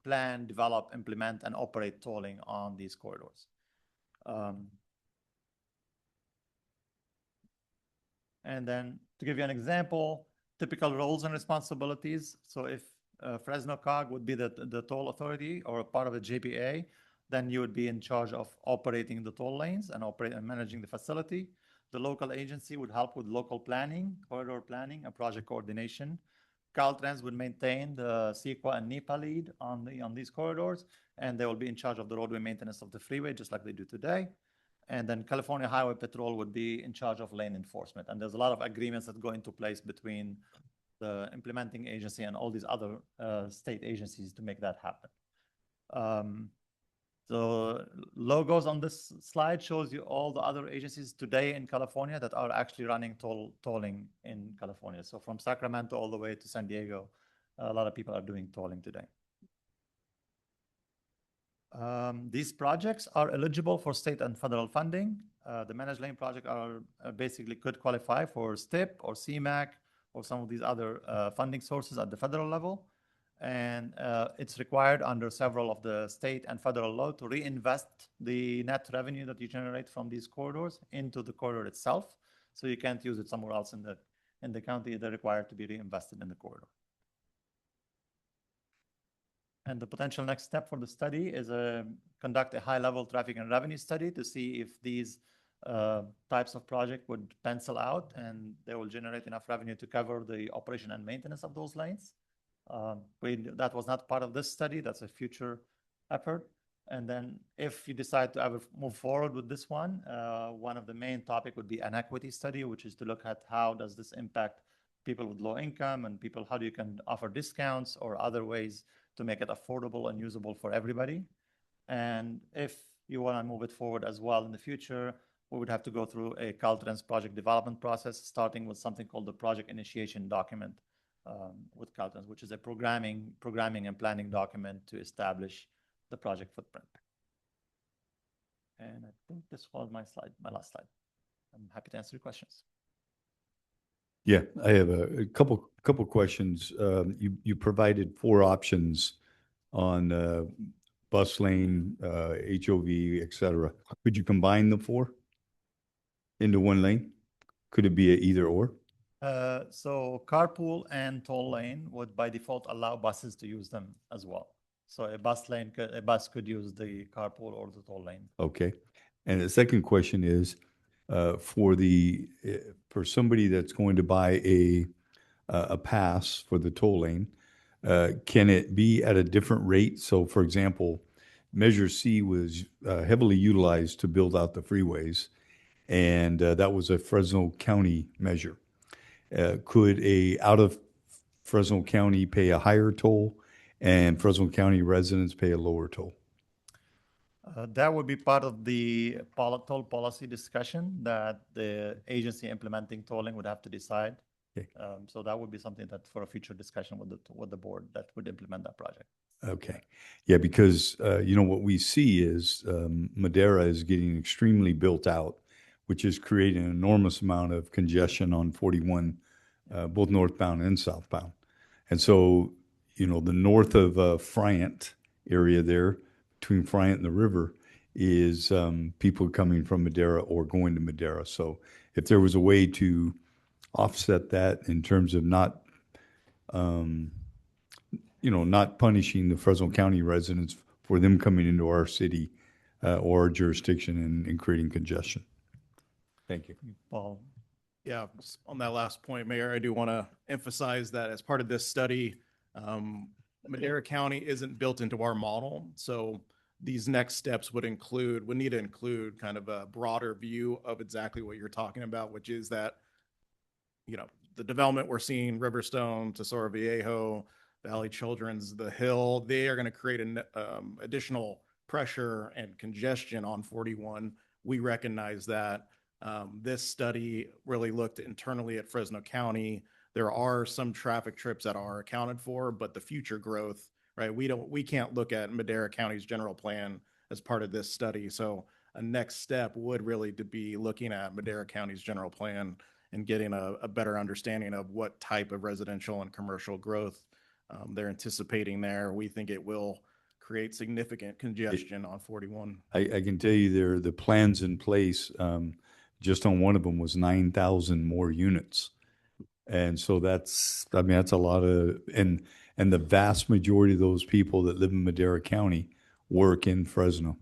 plan, develop, implement, and operate tolling on these corridors. And then to give you an example, typical roles and responsibilities. So if Fresno COG would be the toll authority or a part of a JPA, then you would be in charge of operating the toll lanes and managing the facility. The local agency would help with local planning, corridor planning, and project coordination. Caltrans would maintain the CEQA and NEPA lead on these corridors, and they will be in charge of the roadway maintenance of the freeway, just like they do today. And then California Highway Patrol would be in charge of lane enforcement. And there's a lot of agreements that go into place between the implementing agency and all these other state agencies to make that happen. The logos on this slide shows you all the other agencies today in California that are actually running tolling in California. So from Sacramento all the way to San Diego, a lot of people are doing tolling today. These projects are eligible for state and federal funding. The managed lane project are basically could qualify for STIP or CMAQ or some of these other funding sources at the federal level. And it's required under several of the state and federal law to reinvest the net revenue that you generate from these corridors into the corridor itself. So you can't use it somewhere else in the county. They're required to be reinvested in the corridor. And the potential next step for the study is conduct a high-level traffic and revenue study to see if these types of project would pencil out and they will generate enough revenue to cover the operation and maintenance of those lanes. That was not part of this study. That's a future effort. And then if you decide to ever move forward with this one of the main topic would be an equity study, which is to look at how does this impact people with low income and people, how you can offer discounts or other ways to make it affordable and usable for everybody. And if you want to move it forward as well in the future, we would have to go through a Caltrans project development process, starting with something called the project initiation document with Caltrans, which is a programming and planning document to establish the project footprint. And I think this was my last slide. I'm happy to answer your questions. Yeah, I have a couple questions. You provided 4 options on bus lane, HOV, et cetera. Could you combine the 4 into one lane? Could it be a either or? So carpool and toll lane would by default allow buses to use them as well. So a bus could use the carpool or the toll lane. Okay. And the second question is, for somebody that's going to buy a pass for the toll lane, can it be at a different rate? So for example, Measure C was heavily utilized to build out the freeways, and that was a Fresno County measure. Could a out of Fresno County pay a higher toll and Fresno County residents pay a lower toll? That would be part of the toll policy discussion that the agency implementing tolling would have to decide. Okay. So that would be something that for a future discussion with the board that would implement that project. Okay. Yeah, because, what we see is Madera is getting extremely built out, which is creating an enormous amount of congestion on 41, both northbound and southbound. And so, the north of Friant area there, between Friant and the river, is people coming from Madera or going to Madera. So if there was a way to offset that in terms of not not punishing the Fresno County residents for them coming into our city or our jurisdiction and creating congestion. Thank you. Paul? Yeah, on that last point, Mayor, I do want to emphasize that as part of this study, Madera County isn't built into our model. So these next steps would need to include kind of a broader view of exactly what you're talking about, which is that, the development we're seeing, Riverstone, Tesoro Viejo, Valley Children's, The Hill, they are going to create an additional pressure and congestion on 41. We recognize that. This study really looked internally at Fresno County. There are some traffic trips that are accounted for, but the future growth, right? We can't look at Madera County's general plan as part of this study. So a next step would really to be looking at Madera County's general plan and getting a better understanding of what type of residential and commercial growth they're anticipating there. We think it will create significant congestion on 41. I can tell you the plans in place, just on one of them was 9,000 more units. And so that's a lot of, and the vast majority of those people that live in Madera County work in Fresno.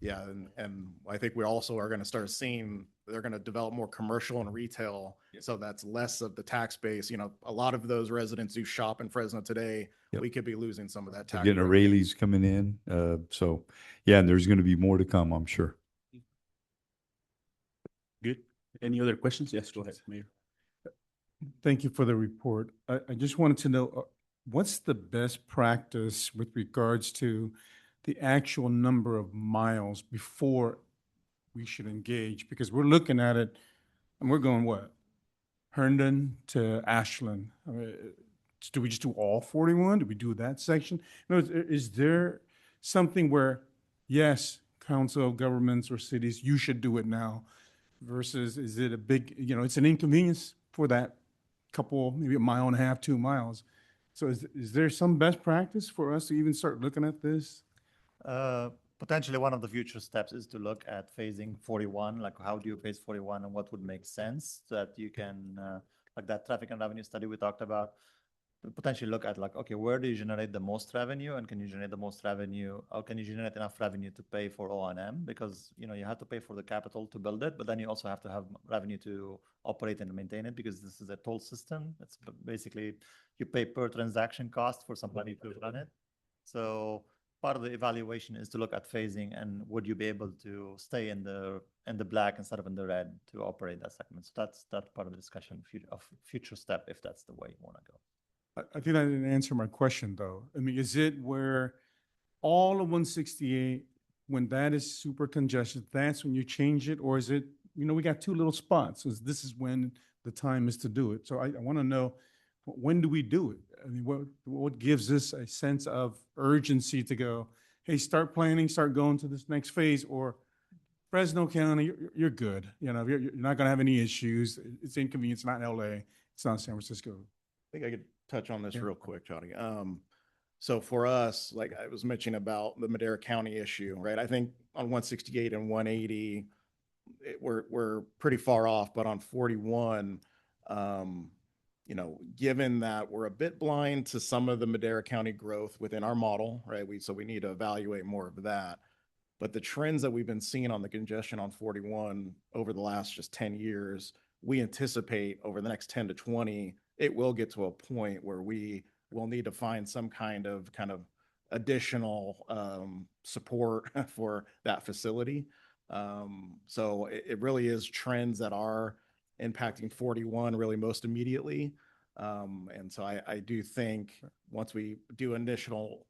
Yeah, and I think we also are going to start seeing they're going to develop more commercial and retail. So that's less of the tax base. A lot of those residents who shop in Fresno today, we could be losing some of that tax. Getting O'Reilly's coming in. So yeah, and there's going to be more to come, I'm sure. Good. Any other questions? Yes, go ahead, Mayor. Thank you for the report. I just wanted to know, what's the best practice with regards to the actual number of miles before we should engage? Because we're looking at it and we're going, what? Herndon to Ashland. I mean, do we just do all 41? Do we do that section? No, is there something where, yes, council, governments, or cities, you should do it now, versus is it a big, it's an inconvenience for that couple, maybe a mile and a half, 2 miles. So is there some best practice for us to even start looking at this? Potentially one of the future steps is to look at phasing 41, like how do you phase 41 and what would make sense so that you can, like that traffic and revenue study we talked about, potentially look at like, okay, where do you generate the most revenue, and can you generate the most revenue, or can you generate enough revenue to pay for O&M? Because, you have to pay for the capital to build it, but then you also have to have revenue to operate and maintain it, because this is a toll system. It's basically, you pay per transaction cost for somebody to run it. So part of the evaluation is to look at phasing and would you be able to stay in the black instead of in the red to operate that segment. So that's part of the discussion of future step, if that's the way you want to go. I think I didn't answer my question, though. I mean, is it where all of 168, when that is super congested, that's when you change it? Or is it, we got 2 little spots, so this is when the time is to do it. So I want to know, when do we do it? I mean, what gives us a sense of urgency to go, hey, start planning, start going to this next phase? Or Fresno County, you're good. You're not going to have any issues. It's inconvenient. It's not LA. It's not San Francisco. I think I could touch on this real quick, Johnny. So for us, like I was mentioning about the Madera County issue, right? I think on 168 and 180, we're pretty far off, but on 41, given that we're a bit blind to some of the Madera County growth within our model, right? So we need to evaluate more of that. But the trends that we've been seeing on the congestion on 41 over the last just 10 years, we anticipate over the next 10 to 20, it will get to a point where we will need to find some kind of additional support for that facility. So it really is trends that are impacting 41 really most immediately. And so I do think once we do additional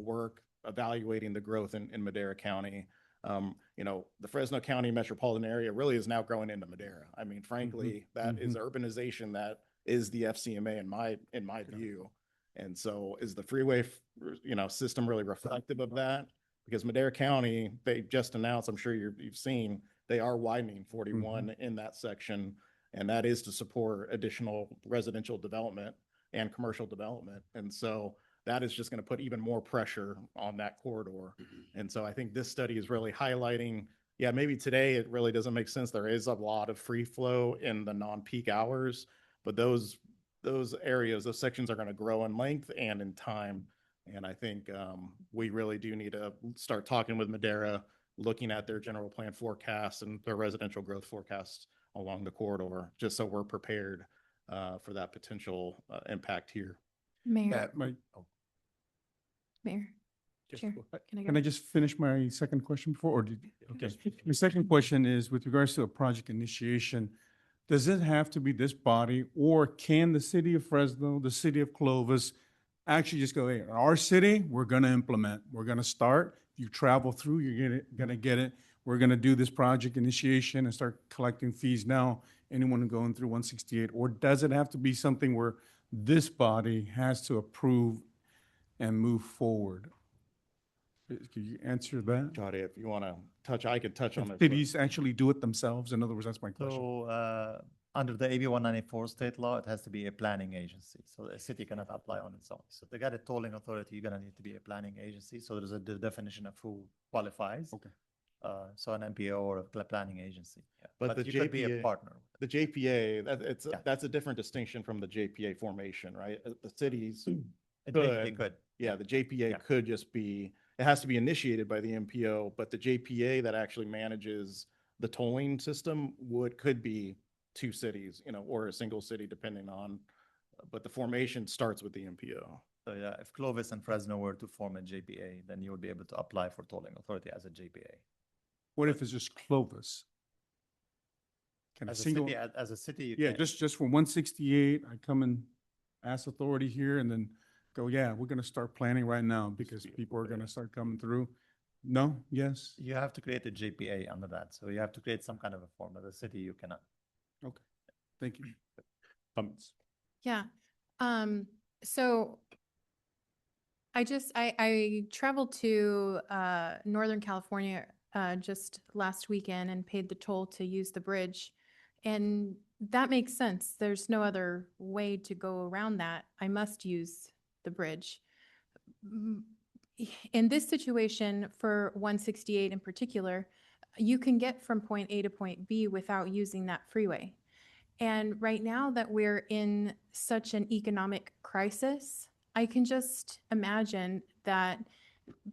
work evaluating the growth in Madera County. You know, the Fresno County metropolitan area really is now growing into Madera. I mean, frankly, that is urbanization that is the FCMA in my view. And so is the freeway, you know, system really reflective of that? Because Madera County, they just announced, I'm sure you've seen, they are widening 41 in that section. And that is to support additional residential development and commercial development. And so that is just going to put even more pressure on that corridor. And so I think this study is really highlighting, yeah, maybe today it really doesn't make sense. There is a lot of free flow in the non-peak hours, but those areas, those sections are going to grow in length and in time. And I think we really do need to start talking with Madera, looking at their general plan forecasts and their residential growth forecasts along the corridor, just so we're prepared for that potential impact here. Mayor, Oh, Mayor, just Chair, go ahead. can I go? Can I just finish my second question before, or did, okay. My second question is with regards to a project initiation, does it have to be this body, or can the city of Fresno, the city of Clovis, actually just go, hey, in our city, we're gonna implement, we're gonna start, you travel through, you're gonna get it, we're gonna do this project initiation and start collecting fees now, anyone going through 168, or does it have to be something where this body has to approve and move forward? Could you answer that? Jody, if you want to touch, I could touch on If it. cities actually do it themselves, in other words, that's my question. So under the AB 194 state law, it has to be a planning agency. So a city cannot apply on its own. So if they got a tolling authority, you're gonna need to be a planning agency. So there's a definition of who qualifies. Okay. So an MPO or a planning agency. Yeah. But the you could be a JPA partner. The JPA, that's a different distinction from the JPA formation, right? The cities Could. Yeah, the JPA Yeah. could just be, it has to be initiated by the MPO, but the JPA that actually manages the tolling system could be two cities, you know, or a single city depending on, but the formation starts with the MPO. So yeah, if Clovis and Fresno were to form a JPA, then you would be able to apply for tolling authority as a JPA. What if it's just Clovis? Can As a single, city, as a city, you yeah, can. just for 168, I come and ask authority here and then go, yeah, we're gonna start planning right now because people are gonna start coming through. No, yes, You have to create a JPA under that. So you have to create some kind of a form. As a city, you cannot. okay, thank you. Comments? Yeah. So I traveled to Northern California just last weekend and paid the toll to use the bridge. And that makes sense. There's no other way to go around that. I must use the bridge. In this situation, for 168 in particular, you can get from point A to point B without using that freeway. And right now that we're in such an economic crisis, I can just imagine that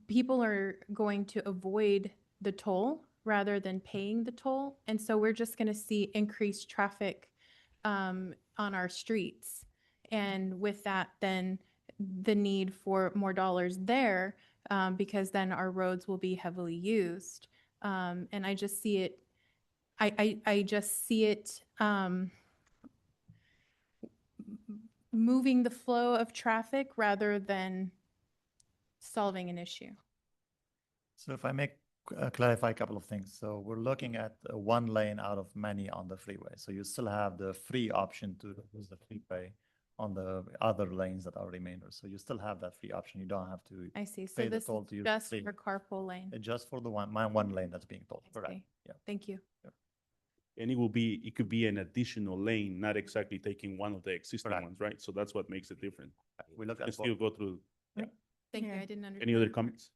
people are going to avoid the toll rather than paying the toll. And so we're just going to see increased traffic on our streets. And with that, then the need for more dollars there, because then our roads will be heavily used. And I just see it, I just see it moving the flow of traffic rather than solving an issue. So if I make clarify a couple of things. So we're looking at one lane out of many on the freeway. So you still have the free option to use the freeway on the other lanes that are remainder. So you still have that free option. You don't have to I see. So pay the this toll is to use just the for carpool lane. just for the one lane that's being tolled. Correct. Okay. Yeah. Thank you. And it could be an additional lane, not exactly taking one of the existing ones, right? So that's what makes it different. We look at And still go through. Thank you. Yeah. I didn't understand. Any other comments?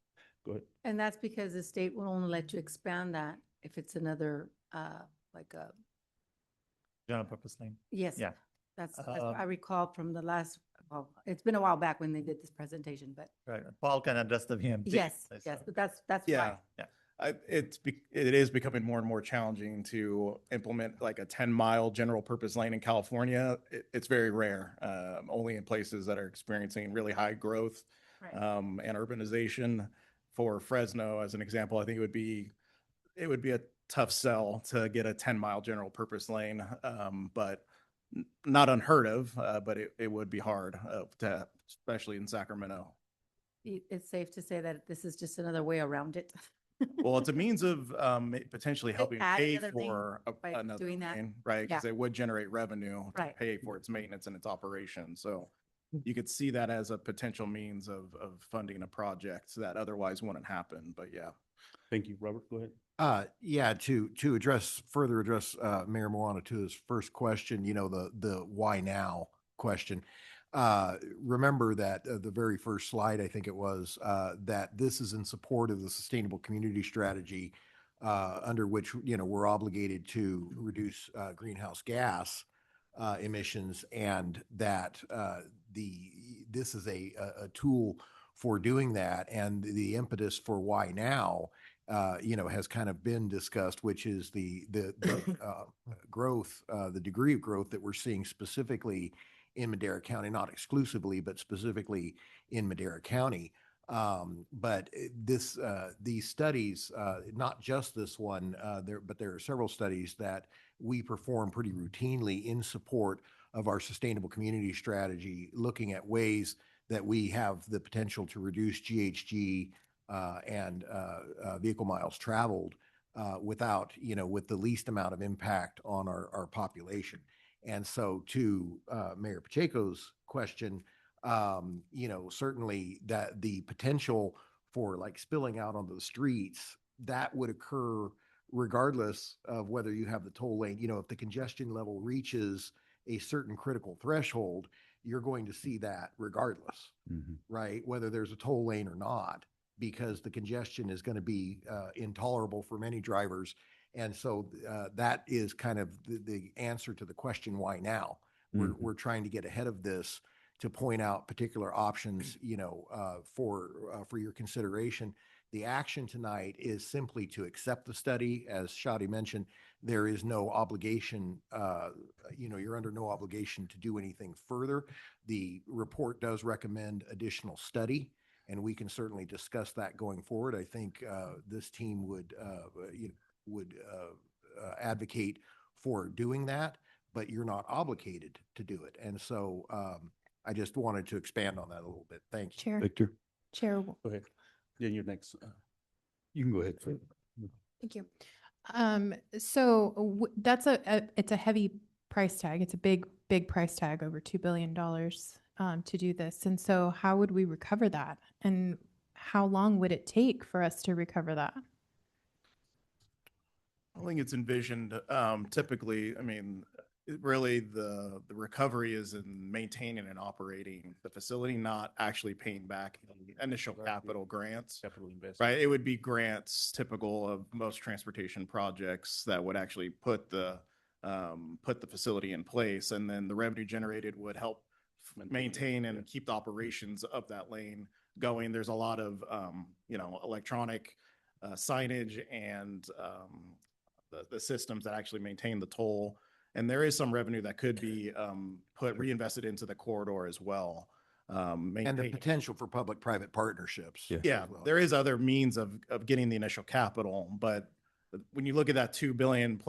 Go ahead. And that's because the state will only let you expand that if it's another, like a, General purpose lane. yes. Yeah. That's what I recall from the last, well, it's been a while back when they did this presentation, but Right. Paul can address the VMT. yes, but that's Yeah. why. Yeah. It is becoming more and more challenging to implement like a 10-mile general purpose lane in California. It's very rare, only in places that are experiencing really high growth Right. and urbanization. For Fresno, as an example, I think it would be a tough sell to get a 10-mile general purpose lane, but not unheard of, but it would be hard, especially in Sacramento. it's safe to say that this is just another way around it. Well, it's a means of potentially helping add pay another lane for by another doing that. lane, right? Yeah. Because it would generate revenue to Right. pay for its maintenance and its operation. So you could see that as a potential means of funding a project that otherwise wouldn't happen. But yeah. Thank you. Robert, go ahead. Yeah, to further address Mayor Milano to his first question, you know, the why now question. Remember that the very first slide, I think it was, that this is in support of the sustainable community strategy, under which, you know, we're obligated to reduce greenhouse gas emissions, and that this is a tool for doing that. And the impetus for why now, you know, has kind of been discussed, which is the growth, the degree of growth that we're seeing specifically in Madera County, not exclusively, but specifically in Madera County. But these studies, not just this one, but there are several studies that we perform pretty routinely in support of our sustainable community strategy, looking at ways that we have the potential to reduce GHG and vehicle miles traveled without, you know, with the least amount of impact on our population. And so to Mayor Pacheco's question, you know, certainly that the potential for like spilling out onto the streets, that would occur regardless of whether you have the toll lane. You know, if the congestion level reaches a certain critical threshold, you're going to see that regardless, right? Whether there's a toll lane or not, because the congestion is going to be intolerable for many drivers. And so that is kind of the answer to the question, why now? We're trying to get ahead of this to point out particular options, you know, for your consideration. The action tonight is simply to accept the study. As Shadi mentioned, there is no obligation, you know, you're under no obligation to do anything further. The report does recommend additional study, and we can certainly discuss that going forward. I think this team would, you know, advocate for doing that, but you're not obligated to do it. And so I just wanted to expand on that a little bit. Thank you. Chair. Victor, Chair. Go ahead. Yeah, you're next. you can go ahead. Thank you. That's it's a heavy price tag. It's a big price tag, over $2 billion to do this. And so how would we recover that? And how long would it take for us to recover that? I think it's envisioned typically, I mean, really the recovery is in maintaining and operating the facility, not actually paying back the initial capital grants. Capital investment. Right, it would be grants typical of most transportation projects that would actually put the facility in place, and then the revenue generated would help maintain and keep the operations of that lane going. There's a lot of you know, electronic signage and the systems that actually maintain the toll. And there is some revenue that could be reinvested into the corridor as well. And the potential for public-private partnerships. Yeah, as well. there is other means of getting the initial capital, but when you look at that $2 billion+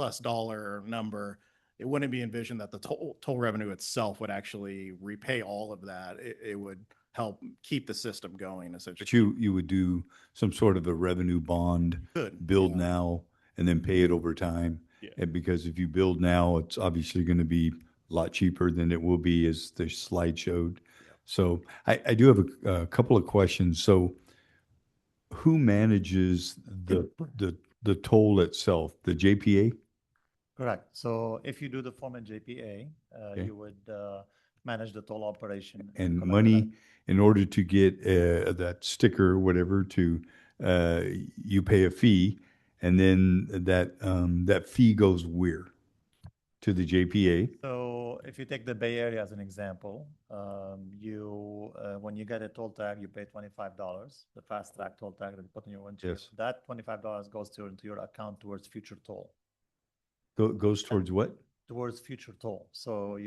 number, it wouldn't be envisioned that the toll revenue itself would actually repay all of that. It would help keep the system going, essentially. But you would do some sort of a revenue bond, build now, and then pay it over time. Yeah. And because if you build now, it's obviously going to be a lot cheaper than it will be, as the slide showed. Yeah. So I do have a couple of questions. So who manages the toll itself? The JPA? Correct. So if you do the form in JPA, Okay. you would manage the toll operation. And collect money, that. in order to get that sticker or whatever, to you pay a fee, and then that fee goes where? To the JPA? So if you take the Bay Area as an example, when you get a toll tag, you pay $25, the fast track toll tag that you put in your windshield. Yes. That $25 goes into your account towards future toll. Goes towards what? Towards future toll. So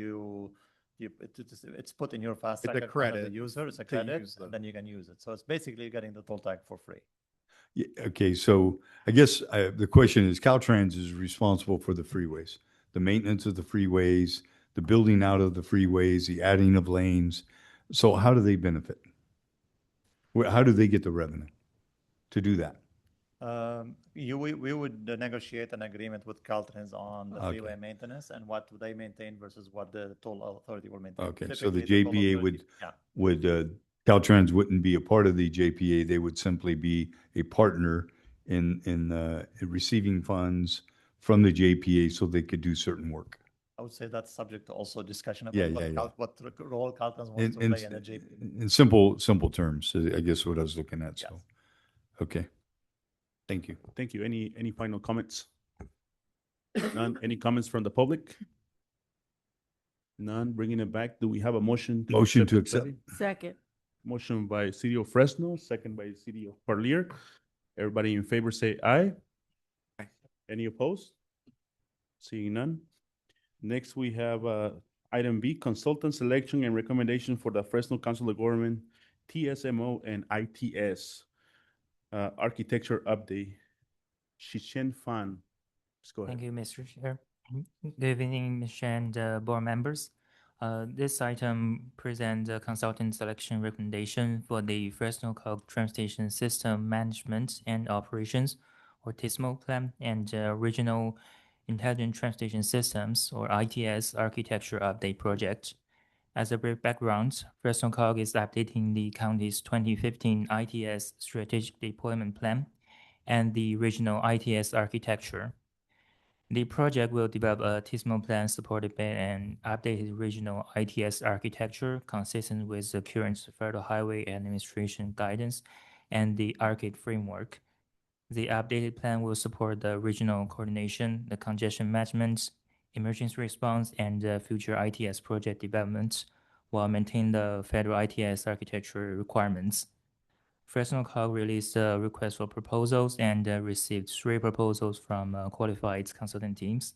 it's put in your fast It's a track account of credit the user, it's a to credit, use the- and then you can use it. So it's basically getting the toll tag for free. Yeah, okay, so I guess the question is, Caltrans is responsible for the freeways, the maintenance of the freeways, the building out of the freeways, the adding of lanes. So how do they benefit? How do they get the revenue to do that? We would negotiate an agreement with Caltrans on the Okay. freeway maintenance and what they maintain versus what the toll authority will maintain. Okay, so the Typically, toll JPA authority- yeah. Caltrans wouldn't be a part of the JPA, they would simply be a partner in receiving funds from the JPA so they could do certain work. I would say that's subject to also discussion Yeah, about yeah, yeah. what role Caltrans wants to In, play in the JP. in simple terms, I guess what I was looking at, so, okay. Thank you. Thank you. Any final comments? None? Any comments from the public? None? Bringing it back, do we have a motion? Motion to the accept. study? Second. Motion by City of Fresno, second by City of Parlier. Everybody in favor say aye. Aye. Any opposed? Seeing none. Next, we have item B, consultant selection and recommendation for the Fresno Council of Government, TSMO and ITS. Architecture update. Shichen Fan. Let's go ahead. Thank you, Mr. Chair. Good evening, Ms. and board members. This item presents a consultant selection recommendation for the Fresno COG Transportation System Management and Operations, or TISMO plan, and Regional Intelligent Transportation Systems, or ITS, architecture update project. As a brief background, Fresno COG is updating the county's 2015 ITS Strategic Deployment Plan and the regional ITS architecture. The project will develop a TISMO plan supported by an updated regional ITS architecture consistent with the current Federal Highway Administration guidance and the ARCID framework. The updated plan will support the regional coordination, the congestion management, emergency response, and future ITS project development, while maintaining the federal ITS architecture requirements. Fresno COG released a request for proposals and received 3 proposals from qualified consultant teams.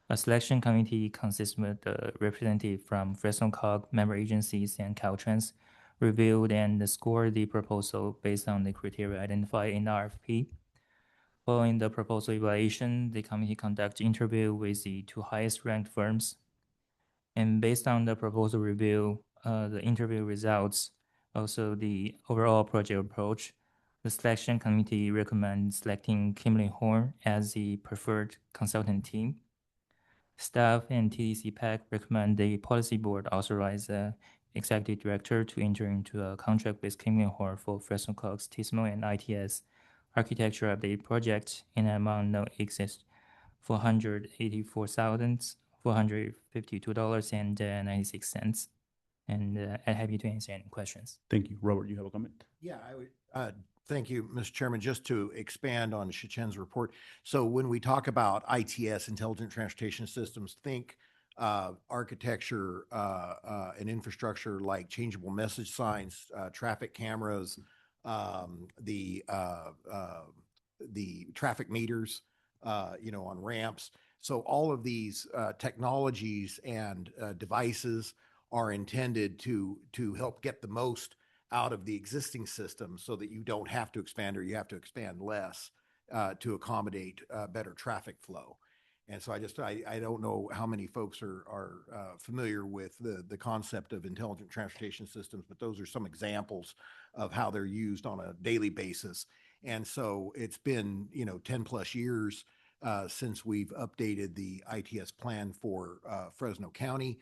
A selection committee consists of the representative from Fresno COG member agencies and Caltrans, reviewed and scored the proposal based on the criteria identified in the RFP. Following the proposal evaluation, the committee conducted interview with the 2 highest ranked firms. And based on the proposal review, the interview results, also the overall project approach, the selection committee recommends selecting Kimberly Horn as the preferred consultant team. Staff and TDC PAC recommend the policy board authorize the executive director to enter into a contract with Kimberly Horn for Fresno COG's TISMO and ITS architecture update project in an amount not exceed $484,452.96. And I'm happy to answer any questions. Thank you. Robert, you have a comment? Yeah, I would, thank you, Mr. Chairman. Just to expand on Shichen's report. So when we talk about ITS, Intelligent Transportation Systems, think architecture and infrastructure like changeable message signs, traffic cameras, the traffic meters, on ramps. So all of these technologies and devices are intended to help get the most out of the existing system so that you don't have to expand or you have to expand less to accommodate better traffic flow. And so I don't know how many folks are familiar with the concept of intelligent transportation systems, but those are some examples of how they're used on a daily basis. And so it's been, 10 plus years since we've updated the ITS plan for Fresno County.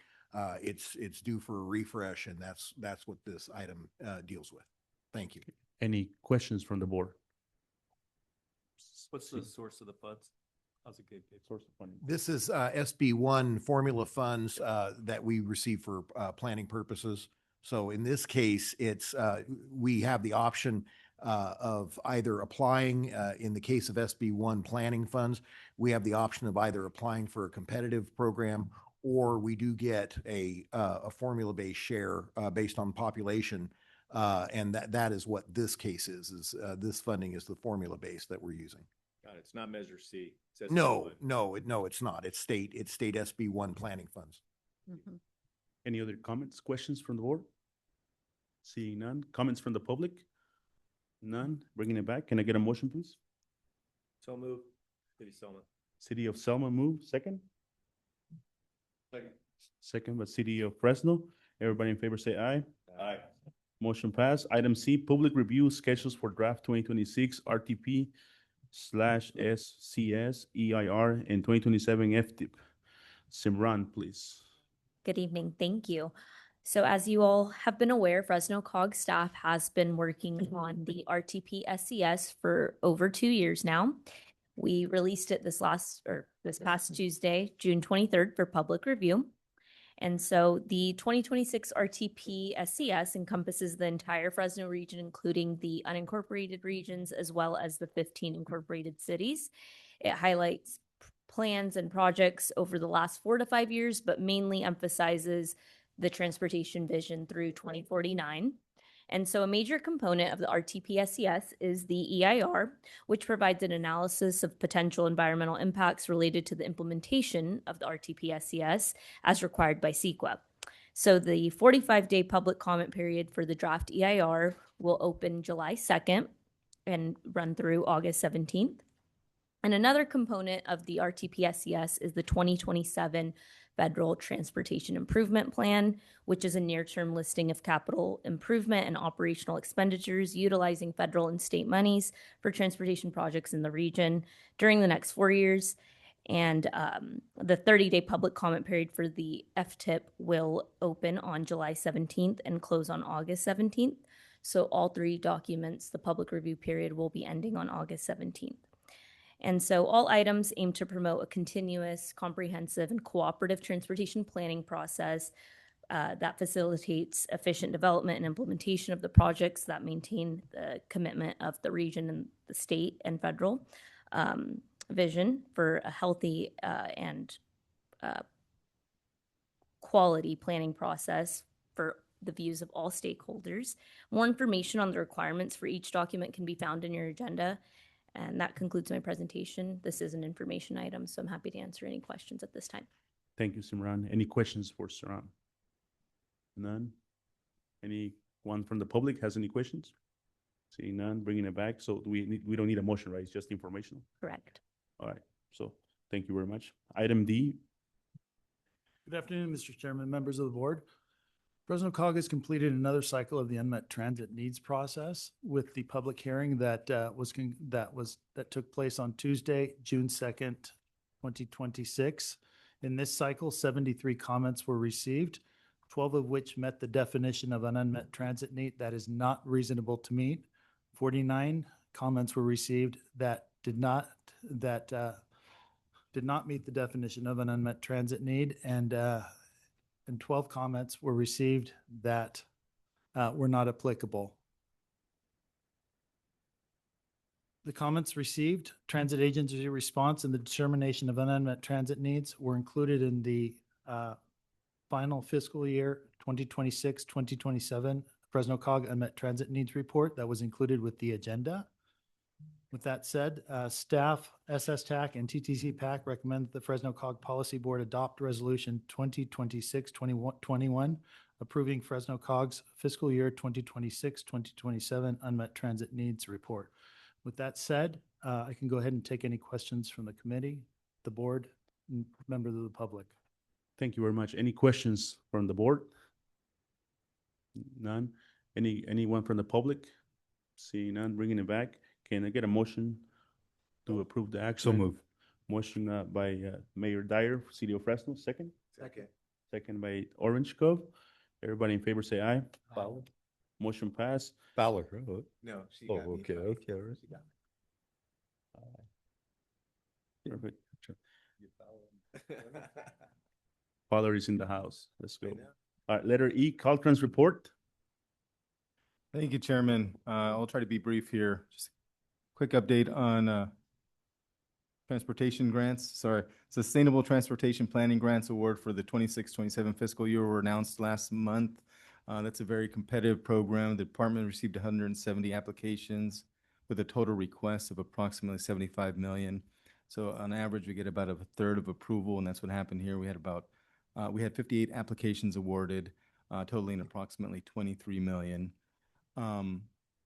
It's due for a refresh, and that's what this item deals with. Thank you. Any questions from the board? What's the source of the funds? How's it get source of funding? This is SB1 formula funds that we receive for planning purposes. So in this case, it's we have the option of either applying, in the case of SB1 planning funds, we have the option of either applying for a competitive program, or we do get a formula-based share based on population. And that is what this case is this funding is the formula-based that we're using. Got it. It's not Measure C. It's No, SB1. it's not. It's state SB1 planning funds. Any other comments, questions from the board? Seeing none. Comments from the public? None. Bringing it back. Can I get a motion, please? So move. City Selma. City of Selma move. Second. Second. Second by City of Fresno. Everybody in favor say aye. Aye. Motion passed. Item C, public review schedules for draft 2026 RTP/SCS EIR and 2027 FTIP. Simran, please. Good evening. Thank you. So as you all have been aware, Fresno COG staff has been working on the RTP SCS for over 2 years now. We released it this past Tuesday, June 23rd, for public review. And so the 2026 RTP SCS encompasses the entire Fresno region, including the unincorporated regions, as well as the 15 incorporated cities. It highlights plans and projects over the last 4 to 5 years, but mainly emphasizes the transportation vision through 2049. And so a major component of the RTP SCS is the EIR, which provides an analysis of potential environmental impacts related to the implementation of the RTP SCS as required by CEQA. So the 45-day public comment period for the draft EIR will open July 2nd and run through August 17th. And another component of the RTP SCS is the 2027 Federal Transportation Improvement Plan, which is a near-term listing of capital improvement and operational expenditures utilizing federal and state monies for transportation projects in the region during the next 4 years. And the 30-day public comment period for the FTIP will open on July 17th and close on August 17th. So all 3 documents, the public review period will be ending on August 17th. And so all items aim to promote a continuous, comprehensive, and cooperative transportation planning process that facilitates efficient development and implementation of the projects that maintain the commitment of the region and the state and federal vision for a healthy and quality planning process for the views of all stakeholders. More information on the requirements for each document can be found in your agenda. And that concludes my presentation. This is an information item, so I'm happy to answer any questions at this time. Thank you, Simran. Any questions for Simran? None? Anyone from the public has any questions? Seeing none, bringing it back. So we don't need a motion, right? It's just informational. Correct. All right. So thank you very much. Item D. Good afternoon, Mr. Chairman, members of the board. Fresno COG has completed another cycle of the unmet transit needs process with the public hearing that took place on Tuesday, June 2nd, 2026. In this cycle, 73 comments were received, 12 of which met the definition of an unmet transit need that is not reasonable to meet. 49 comments were received that did not meet the definition of an unmet transit need, and 12 comments were received that were not applicable. The comments received, transit agency response, and the determination of unmet transit needs were included in the final fiscal year 2026-2027 Fresno COG Unmet Transit Needs Report that was included with the agenda. With that said, staff, SSTAC, and TTC PAC recommend that the Fresno COG Policy Board adopt Resolution 2026-21 approving Fresno COG's fiscal year 2026-2027 Unmet Transit Needs Report. With that said, I can go ahead and take any questions from the committee, the board, and members of the public. Thank you very much. Any questions from the board? None? Anyone from the public? Seeing none, bringing it back. Can I get a motion to approve the action? So move. Motion by Mayor Dyer, City of Fresno, second. Second. Second by Orange Cove. Everybody in favor say aye. Fowler. Motion passed. Fowler. No, she Oh, got me. okay, okay, all right. She got me. Perfect. You followed. Fowler is in the house. Let's go. I know. All right, letter E, Caltrans report. Thank you, Chairman. I'll try to be brief here. Just a quick update on transportation grants. Sorry, Sustainable Transportation Planning Grants Award for the 26-27 fiscal year were announced last month. That's a very competitive program. The department received 170 applications with a total request of approximately 75 million. So on average, we get about a third of approval, and that's what happened here. We had 58 applications awarded, totaling approximately 23 million.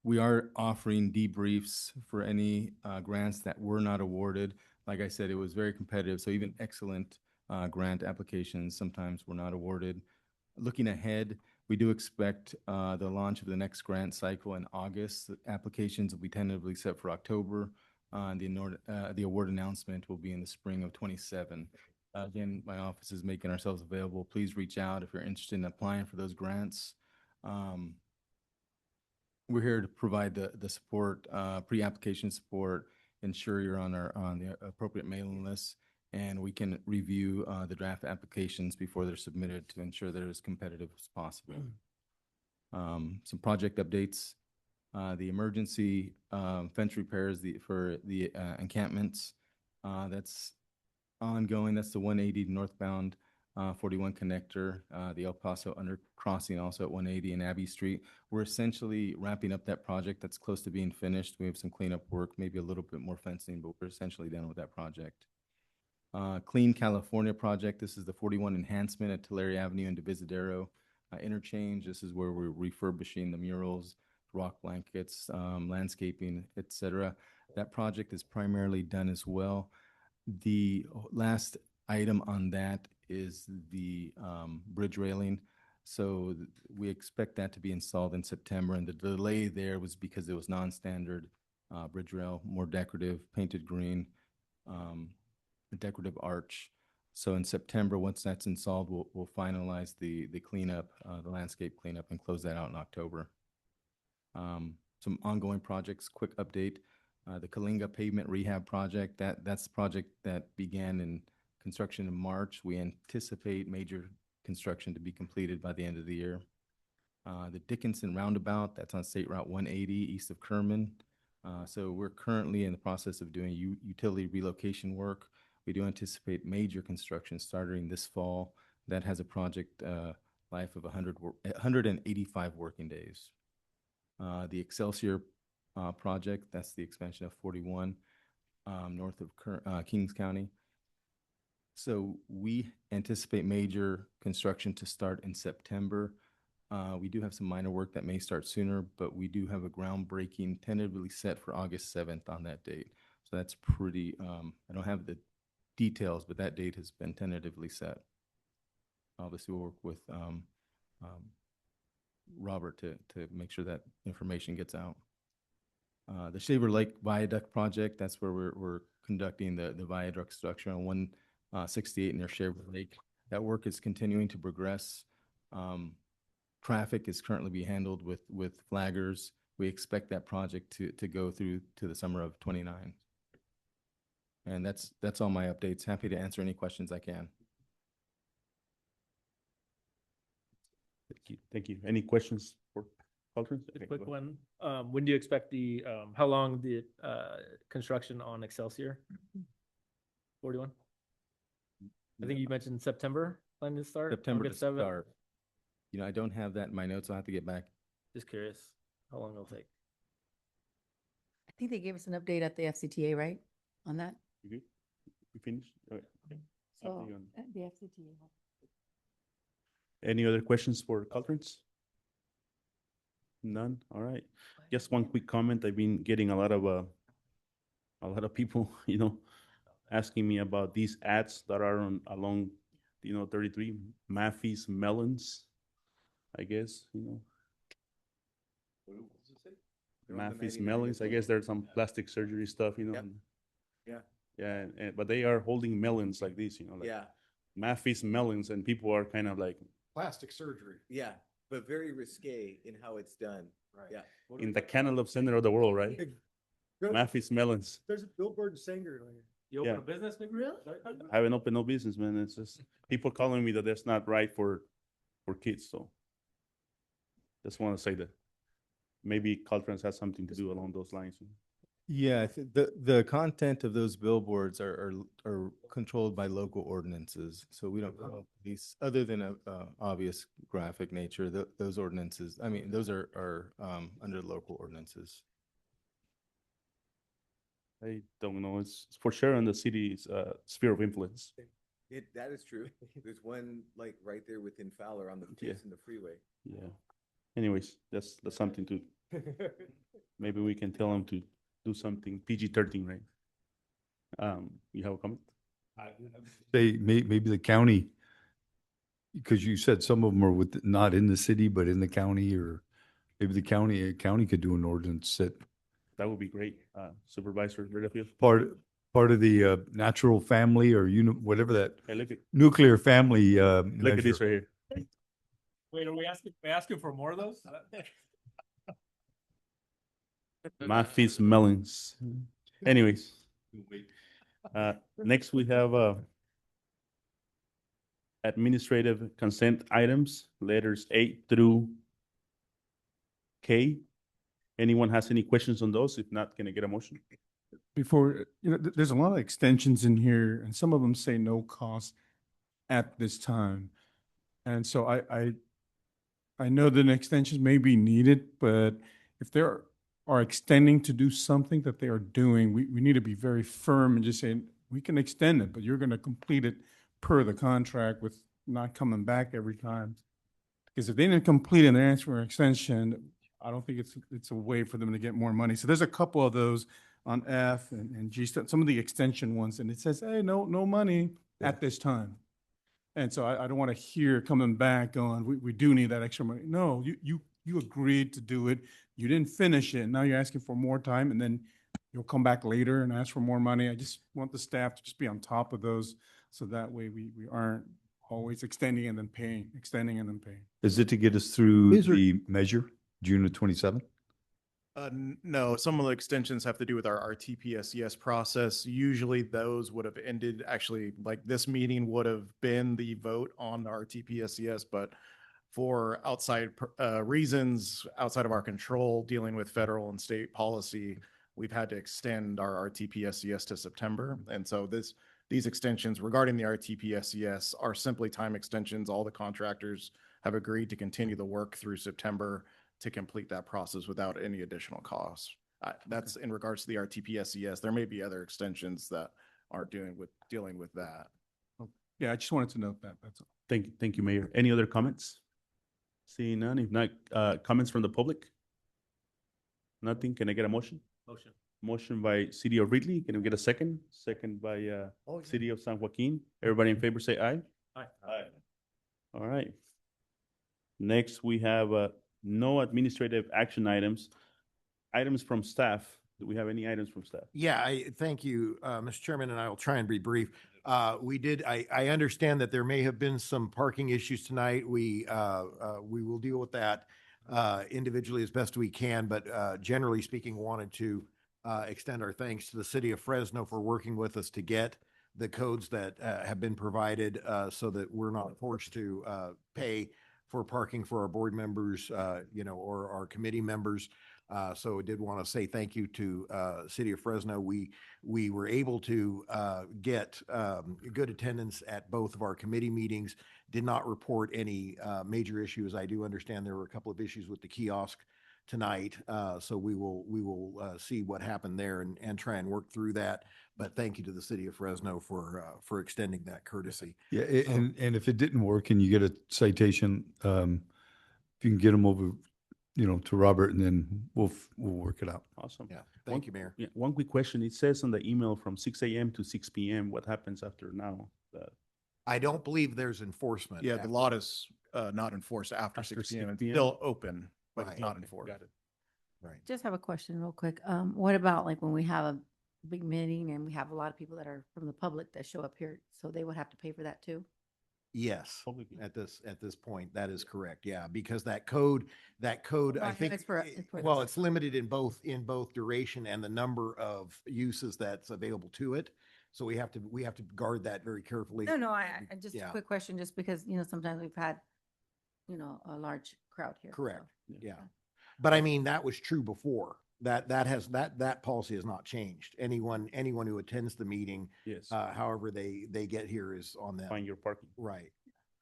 We are offering debriefs for any grants that were not awarded. Like I said, it was very competitive, so even excellent grant applications sometimes were not awarded. Looking ahead, We do expect the launch of the next grant cycle in August. The applications will be tentatively set for October. The award announcement will be in the spring of '27. Again, my office is making ourselves available. Please reach out if you're interested in applying for those grants. We're here to provide the support, pre-application support, ensure you're on the appropriate mailing list, and we can review the draft applications before they're submitted to ensure they're as competitive as possible. Some project updates. The emergency fence repairs for the encampments, that's ongoing. That's the 180 northbound 41 connector, the El Paso under crossing also at 180 and Abbey Street. We're essentially wrapping up that project. That's close to being finished. We have some cleanup work, maybe a little bit more fencing, but we're essentially done with that project. Clean California project. This is the 41 enhancement at Tulare Avenue and Divisadero interchange. This is where we're refurbishing the murals, rock blankets, landscaping, etc. That project is primarily done as well. The last item on that is the bridge railing. So we expect that to be installed in September, and the delay there was because it was non-standard bridge rail, more decorative, painted green, a decorative arch. So in September, once that's installed, we'll finalize the cleanup, the landscape cleanup, and close that out in October. Some ongoing projects, quick update. The Kalinga pavement rehab project, that's the project that began in construction in March. We anticipate major construction to be completed by the end of the year. The Dickinson Roundabout, that's on State Route 180 east of Kerman. So we're currently in the process of doing utility relocation work. We do anticipate major construction starting this fall. That has a project life of 185 working days. The Excelsior project, that's the expansion of 41 north of Kings County. So we anticipate major construction to start in September. We do have some minor work that may start sooner, but we do have a groundbreaking tentatively set for August 7th on that date. So that's pretty, I don't have the details, but that date has been tentatively set. Obviously, we'll work with Robert to make sure that information gets out. The Shaver Lake Viaduct project, that's where we're conducting the viaduct structure on 168 near Shaver Lake. That work is continuing to progress. Traffic is currently being handled with flaggers. We expect that project to go through to the summer of '29. And that's all my updates. Happy to answer any questions I can. Thank you. Any questions for Caltrans? A quick one. When do you expect how long the construction on Excelsior? 41? I think you mentioned September plan to start? September to August 7th? start. You know, I don't have that in my notes. I'll have to get back. Just curious how long it'll take. I think they gave us an update at the FCTA, right? On that? You finished? Okay. So, Update on- at the FCTA. Any other questions for Caltrans? None? All right. Just one quick comment. I've been getting a lot of people, asking me about these ads that are along, 33 Maffey's Melons, I guess, Maffey's Melons. I guess there's some plastic surgery stuff, Yep. Yeah. Yeah, but they are holding melons like this, like Yeah. Maffey's Melons, and people are kind of like, Plastic surgery. Yeah, but very risque in how it's done. Right. Yeah. in the cantaloupe center of the world, right? Maffey's Melons. There's a billboard in Sanger. You Yeah. open a business, maybe? Really? I haven't opened no business, man. It's just people calling me that that's not right for kids. So just want to say that maybe Caltrans has something to do along those lines. Yeah, the content of those billboards are controlled by local ordinances. So we don't call these, other than a obvious graphic nature, those ordinances, I mean, those are under local ordinances. I don't know. It's for sure in the city's sphere of influence. That is true. There's one like right there within Fowler on the Yeah. facing the freeway. Yeah. Anyways, that's something to, maybe we can tell them to do something PG-13, right? You have a comment? Maybe the county because you said some of them are with, not in the city, but in the county, or maybe the county could do an ordinance that That would be great, Supervisor Littlefield. part of the natural family, or whatever that Hey, look at nuclear family look at this measure. right here. Wait, are we asking for more of those? My feast melons. Anyways, next we have administrative consent items, letters A through K. Anyone has any questions on those? If not, can I get a motion? Before, there's a lot of extensions in here, and some of them say no cost at this time. And so I know that extensions may be needed, but if they are extending to do something that they are doing, we need to be very firm and just saying, we can extend it, but you're going to complete it per the contract with not coming back every time. Because if they didn't complete and they're asking for an extension, I don't think it's a way for them to get more money. So there's a couple of those on F and G, some of the extension ones, and it says, hey, no money at this time. And so I don't want to hear coming back going, we do need that extra money. No, you agreed to do it. You didn't finish it. Now you're asking for more time, and then you'll come back later and ask for more money. I just want the staff to just be on top of those, so that way we aren't always extending and then paying, extending and then paying. Is it to get us through These are- the measure, June of 27th? No, some of the extensions have to do with our RTPSES process. Usually those would have ended, actually, like this meeting would have been the vote on the RTPSES, but for outside reasons, outside of our control, dealing with federal and state policy, we've had to extend our RTPSES to September. And so these extensions regarding the RTPSES are simply time extensions. All the contractors have agreed to continue the work through September to complete that process without any additional costs. That's in regards to the RTPSES. There may be other extensions that aren't dealing with that. Yeah, I just wanted to note that, that's all. Thank you, Mayor. Any other comments? Seeing none, if not, comments from the public? Nothing, can I get a motion? Motion. Motion by City of Ridley, can we get a second? Second by City of San Joaquin. Everybody in favor say aye. Aye. Aye. All right. Next, we have no administrative action items. Items from staff. Do we have any items from staff? Yeah, thank you, Mr. Chairman, and I will try and be brief. I understand that there may have been some parking issues tonight. We will deal with that individually as best we can, but generally speaking, wanted to extend our thanks to the city of Fresno for working with us to get the codes that have been provided so that we're not forced to pay for parking for our board members, or our committee members. So I did want to say thank you to City of Fresno. We were able to get good attendance at both of our committee meetings, did not report any major issues. I do understand there were a couple of issues with the kiosk tonight. So we will see what happened there and try and work through that. But thank you to the City of Fresno for extending that courtesy. Yeah, and if it didn't work and you get a citation, if you can get them over, to Robert, and then we'll work it out. Awesome. Yeah, thank you, Mayor. Yeah, one quick question. It says on the email from 6 a.m. to 6 p.m. What happens after now? I don't believe there's enforcement. Yeah, the law is not enforced after 6 p.m. It's still open, but it's not enforced. Got it. Right. Just have a question real quick. What about like when we have a big meeting and we have a lot of people that are from the public that show up here, so they would have to pay for that too? Yes, at this point, that is correct. Yeah, because that code, Well, I I know think, it's for- well, it's limited in both duration and the number of uses that's available to it. So we have to guard that very carefully. No, I just a Yeah. quick question, just because, sometimes we've had, a large crowd here. Correct. so. Yeah. But I mean, that was true before. That policy has not changed. Anyone who attends the meeting, Yes. however they get here is on them. Find your parking. Right.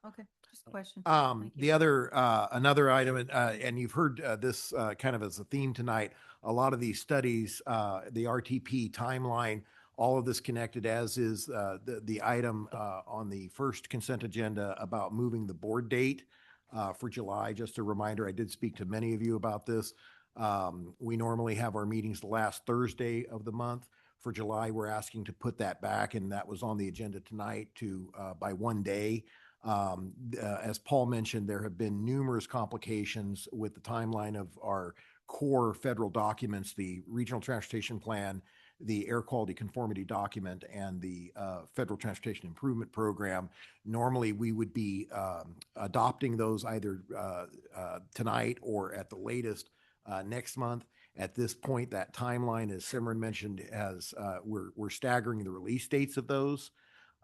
Okay, just a question. The other, another item, and you've heard this kind of as a theme tonight, a lot of these studies, the RTP timeline, all of this connected, as is the item on the first consent agenda about moving the board date for July. Just a reminder, I did speak to many of you about this. We normally have our meetings the last Thursday of the month. For July, we're asking to put that back, and that was on the agenda tonight by one day. As Paul mentioned, there have been numerous complications with the timeline of our core federal documents, the Regional Transportation Plan, the Air Quality Conformity Document, and the Federal Transportation Improvement Program. Normally, we would be adopting those either tonight or at the latest next month. At this point, that timeline, as Simran mentioned, has we're staggering the release dates of those.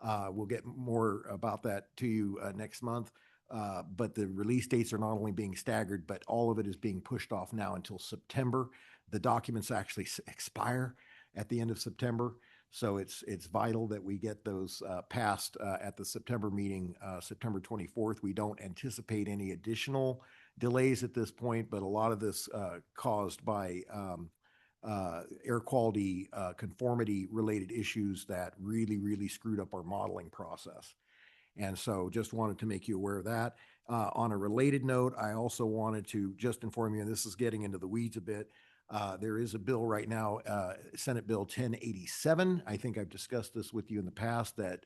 We'll get more about that to you next month. But the release dates are not only being staggered, but all of it is being pushed off now until September. The documents actually expire at the end of September. So it's vital that we get those passed at the September meeting, September 24th. We don't anticipate any additional delays at this point, but a lot of this caused by air quality conformity related issues that really screwed up our modeling process. And so just wanted to make you aware of that. On a related note, I also wanted to just inform you, and this is getting into the weeds a bit, there is a bill right now, Senate Bill 1087. I think I've discussed this with you in the past, that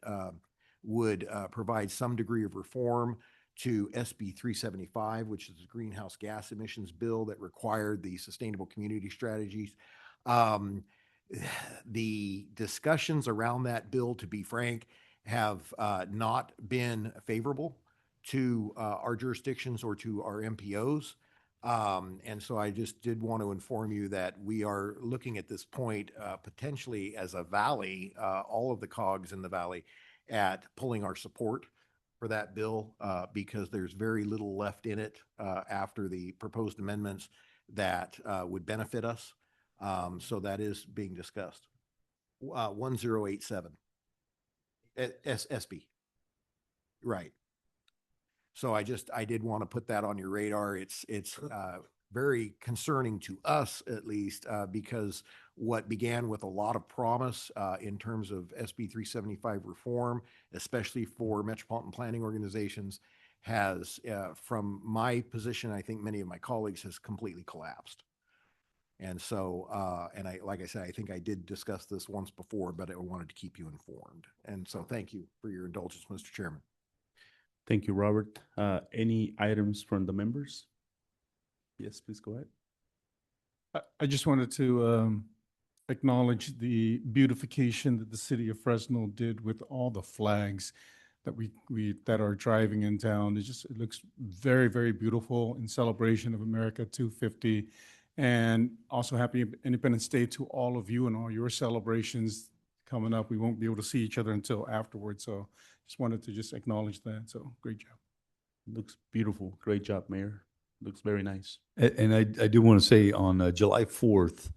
would provide some degree of reform to SB 375, which is the greenhouse gas emissions bill that required the sustainable community strategies. The discussions around that bill, to be frank, have not been favorable to our jurisdictions or to our MPOs. And so I just did want to inform you that we are looking at this point potentially as a valley, all of the COGs in the valley, at pulling our support for that bill because there's very little left in it after the proposed amendments that would benefit us. So that is being discussed. 1087. SB. Right. So I did want to put that on your radar. It's very concerning to us, at least, because what began with a lot of promise in terms of SB 375 reform, especially for metropolitan planning organizations, has, from my position, I think many of my colleagues, has completely collapsed. And so, like I said, I think I did discuss this once before, but I wanted to keep you informed. And so thank you for your indulgence, Mr. Chairman. Thank you, Robert. Any items from the members? Yes, please go ahead. I just wanted to acknowledge the beautification that the city of Fresno did with all the flags that we that are driving in town. It looks very beautiful in celebration of America 250. And also happy Independence Day to all of you and all your celebrations coming up. We won't be able to see each other until afterwards. So just wanted to just acknowledge that. So great job. Looks beautiful. Great job, Mayor. Looks very nice. And I do want to say on July 4th,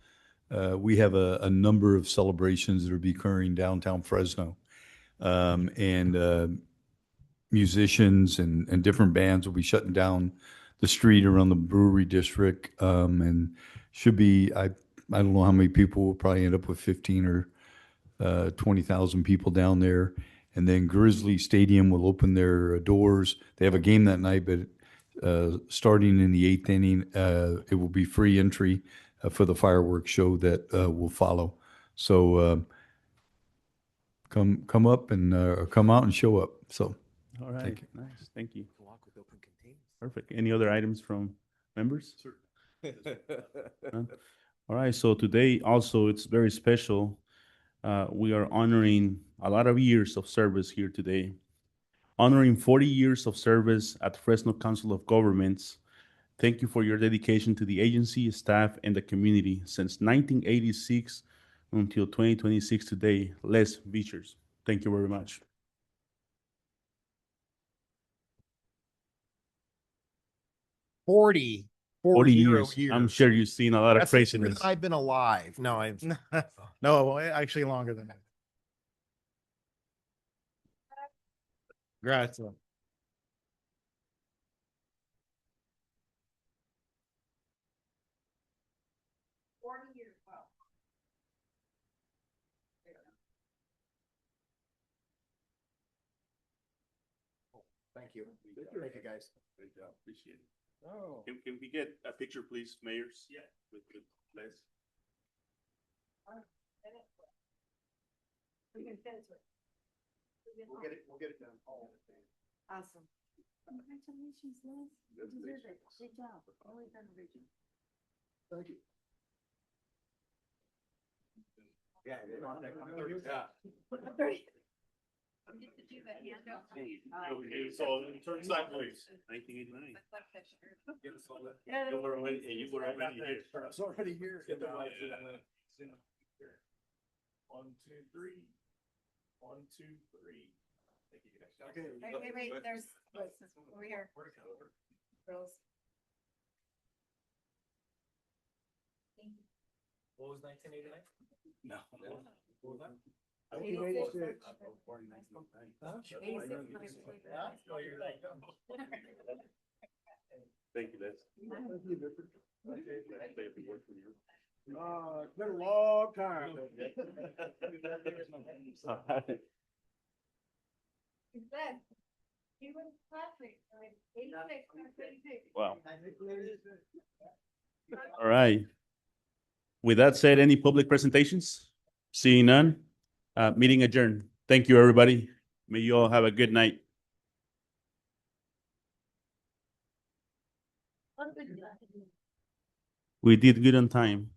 we have a number of celebrations that will be occurring downtown Fresno. And musicians and different bands will be shutting down the street around the brewery district, and should be, I don't know how many people, will probably end up with 15 or 20,000 people down there. And then Grizzly Stadium will open their doors. They have a game that night, but starting in the 8th inning, it will be free entry for the fireworks show that will follow. So come up and come out and show up. So all right, thank you. Nice, thank you. Perfect. Any other items from members? None? All right, so today also it's very special. We are honoring a lot of years of service here today. Honoring 40 years of service at Fresno Council of Governments. Thank you for your dedication to the agency, staff, and the community since 1986 until 2026 today. Les Beachers. Thank you very much. 40 years. years. I'm sure you've seen a lot of That's longer craziness. than I've been alive. No, No, actually longer than that. Grazie. Thank you. Thank you, guys. Great job. Appreciate it. Oh. Can we get a picture, please, mayors? Yeah. With Les. We'll get it done. Awesome. Congratulations, Liz. You deserve it. Great job. Always done a great job. Thank you. Yeah. So turn sideways. 1989. You were already here. It's already here. Get the light to that. 1, 2, 3. 1, 2, 3. Thank you guys. Okay. Wait, there's, over here. Girls. What was 1989? No. What was that? 1986. Thank you, Les. Thank you, Victor. you. It's been a long time. Wow. All right. With that said, any public presentations? Seeing none, meeting adjourned. Thank you, everybody. May you all have a good night. We did good on time.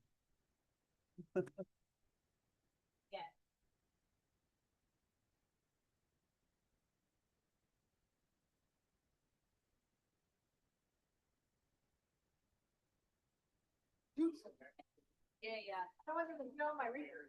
Yeah. I wasn't even my reader.